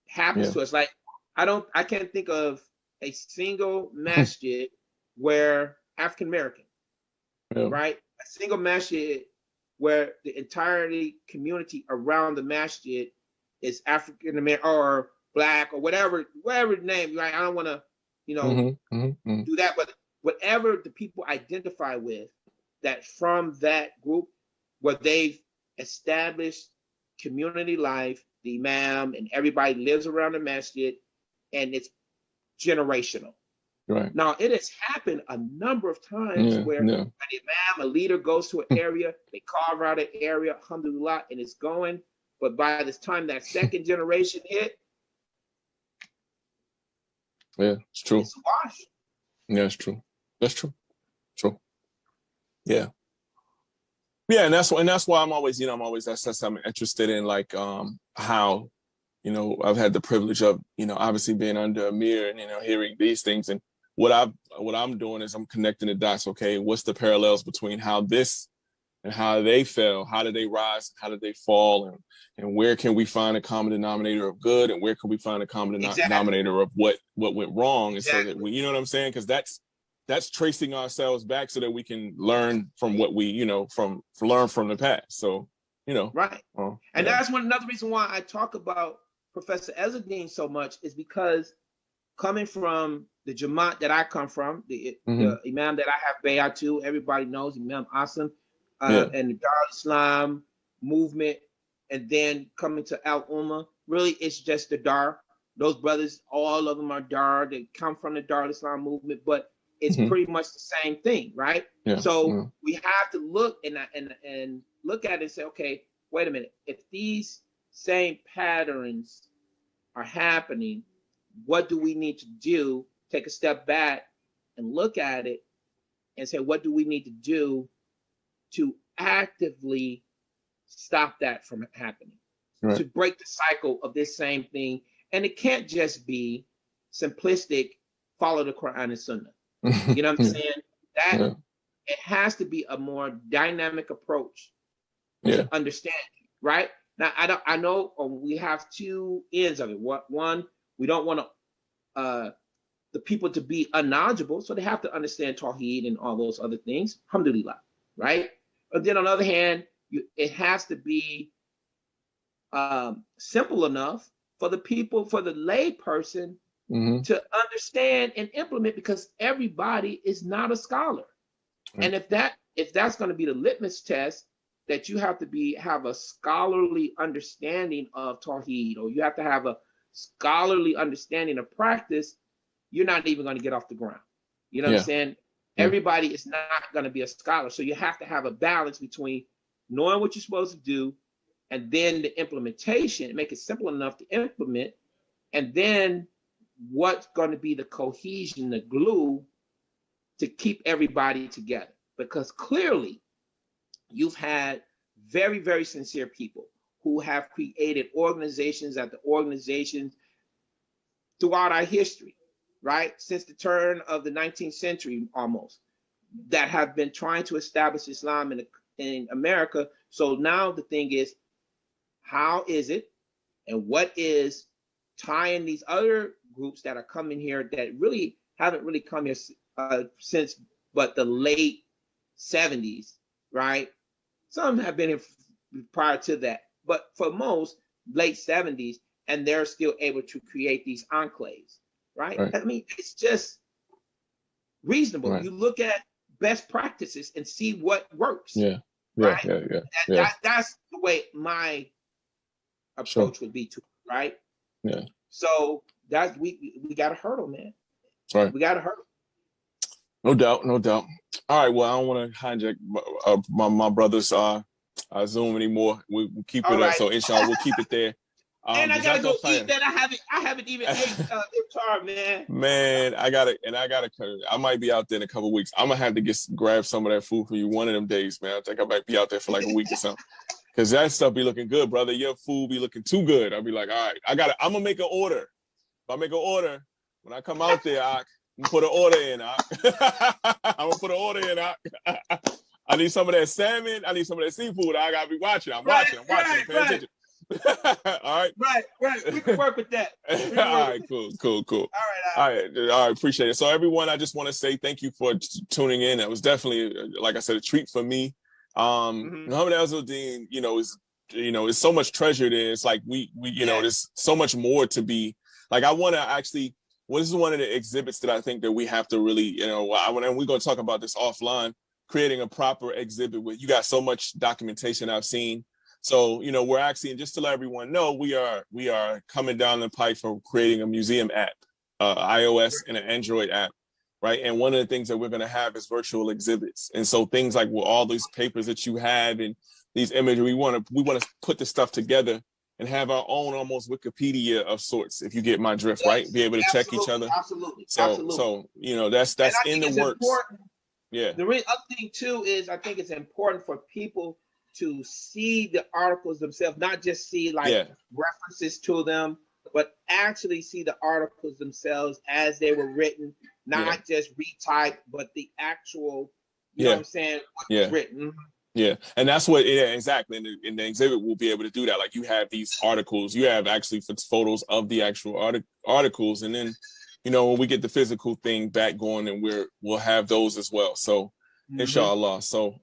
happens to us. Like, I can't think of a single masjid where African American, right? A single masjid where the entirety community around the masjid is African American or Black or whatever name. Right? I don't want to, do that, but whatever the people identify with, that from that group where they've established community life, the imam and everybody lives around the masjid, and it's generational. Right. Now, it has happened a number of times where an imam, a leader, goes to an area, they carve out an area, alhamdulillah, and it's going. But by this time that second generation hit, it's true. It's a wash. Yeah, it's true. That's true. True. Yeah. Yeah, and that's why I'm always I'm interested in, like, how, I've had the privilege of, obviously being under Amir and, hearing these things. And what I'm doing is I'm connecting the dots. Okay, what's the parallels between how this and how they fell? How did they rise? How did they fall? And where can we find a common denominator of good? And where can we find a common denominator of what went wrong? And so that we, you know what I'm saying? Because that's tracing ourselves back so that we can learn from what we, learn from the past. So, Right. And that's another reason why I talk about Professor Ezedine so much, is because coming from the Jamaat that I come from, the Imam that I have bay'ah to, everybody knows Imam Asim, and the Dar Islam movement, and then coming to Al Ummah, really it's just the Dar. Those brothers, all of them are Dar. They come from the Dar Islam movement, but it's pretty much the same thing, right? Yeah. So we have to look and look at it and say, okay, wait a minute. If these same patterns are happening, what do we need to do? Take a step back and look at it and say, what do we need to do to actively stop that from happening? Right. To break the cycle of this same thing. And it can't just be simplistic, follow the Quran and Sunnah. You know what I'm saying? That it has to be a more dynamic approach to understand, right? Now, I know we have two ends of it. One, we don't want the people to be unknowledgeable, so they have to understand Tawheed and all those other things. Alhamdulillah, right? But then on the other hand, it has to be simple enough for the people, for the lay person, to understand and implement, because everybody is not a scholar. And if that's going to be the litmus test, that you have to have a scholarly understanding of Tawheed, or you have to have a scholarly understanding of practice, you're not even going to get off the ground. You know what I'm saying? Everybody is not going to be a scholar. So you have to have a balance between knowing what you're supposed to do, and then the implementation, make it simple enough to implement, and then what's going to be the cohesion, the glue to keep everybody together. Because clearly you've had very, very sincere people who have created organizations after organizations throughout our history, right? Since the turn of the 19th century almost, that have been trying to establish Islam in America. So now the thing is, how is it and what is tying these other groups that are coming here that really haven't really come here since but the late 70s, right? Some have been here prior to that, but for most, late 70s, and they're still able to create these enclaves, right? I mean, it's just reasonable. Right. You look at best practices and see what works. That's the way my approach would be to it, right? So that's we got a hurdle, man. Right. We got a hurdle. No doubt. All right. Well, I don't want to hijack my brother's Zoom anymore. We'll keep it up. So inshallah, we'll keep it there. And I gotta go eat, man. I haven't even ate iftar, man. Man, I gotta. I might be out there in a couple of weeks. I'm gonna have to grab some of that food for you one of them days, man. I think I might be out there for like a week or something. Cause that stuff be looking good, brother. Your food be looking too good. I'll be like, all right, I'm gonna make an order. If I make an order, when I come out there, I'm gonna put an order in. I'm gonna put an order in. I need some of that salmon. I need some of that seafood. I gotta be watching. I'm watching. Pay attention. All right. Right. We can work with that. All right, cool. All right. Appreciate it. So everyone, I just want to say thank you for tuning in. It was definitely, like I said, a treat for me. Muhammad Ezzaldeen, is so much treasure there. It's like we there's so much more to be. Like I want to actually. Well, this is one of the exhibits that I think that we have to really, and we're going to talk about this offline. Creating a proper exhibit with you got so much documentation I've seen. So, we're actually, and just to let everyone know, we are coming down the pipe for creating a museum app, iOS and an Android app, right? And one of the things that we're going to have is virtual exhibits. And so things like all these papers that you have and these images, we want to put this stuff together and have our own almost Wikipedia of sorts, if you get my drift, right? Be able to check each other. Absolutely. So that's in the works. Important. Yeah. The other thing too is I think it's important for people to see the articles themselves, not just see references to them, but actually see the articles themselves as they were written, not just retyped, but the actual, you know what I'm saying, what was written. Yeah, and that's what, exactly. In the exhibit, we'll be able to do that. Like you have these articles, you have actually photos of the actual articles, and then, when we get the physical thing back going, and we'll have those as well. So, inshallah. So,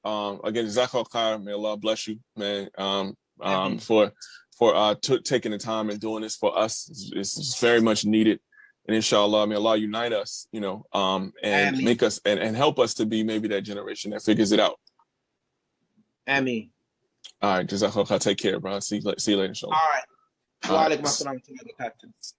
again, Jazakallah khair. May Allah bless you, man. For taking the time and doing this for us. It's very much needed. And inshallah, may Allah unite us, and make us and help us to be maybe that generation that figures it out. Ameen. All right, Jazakallah khair. Take care, bro. See you later, inshallah. All right. Wa alaikum assalam wa rahmatullahi.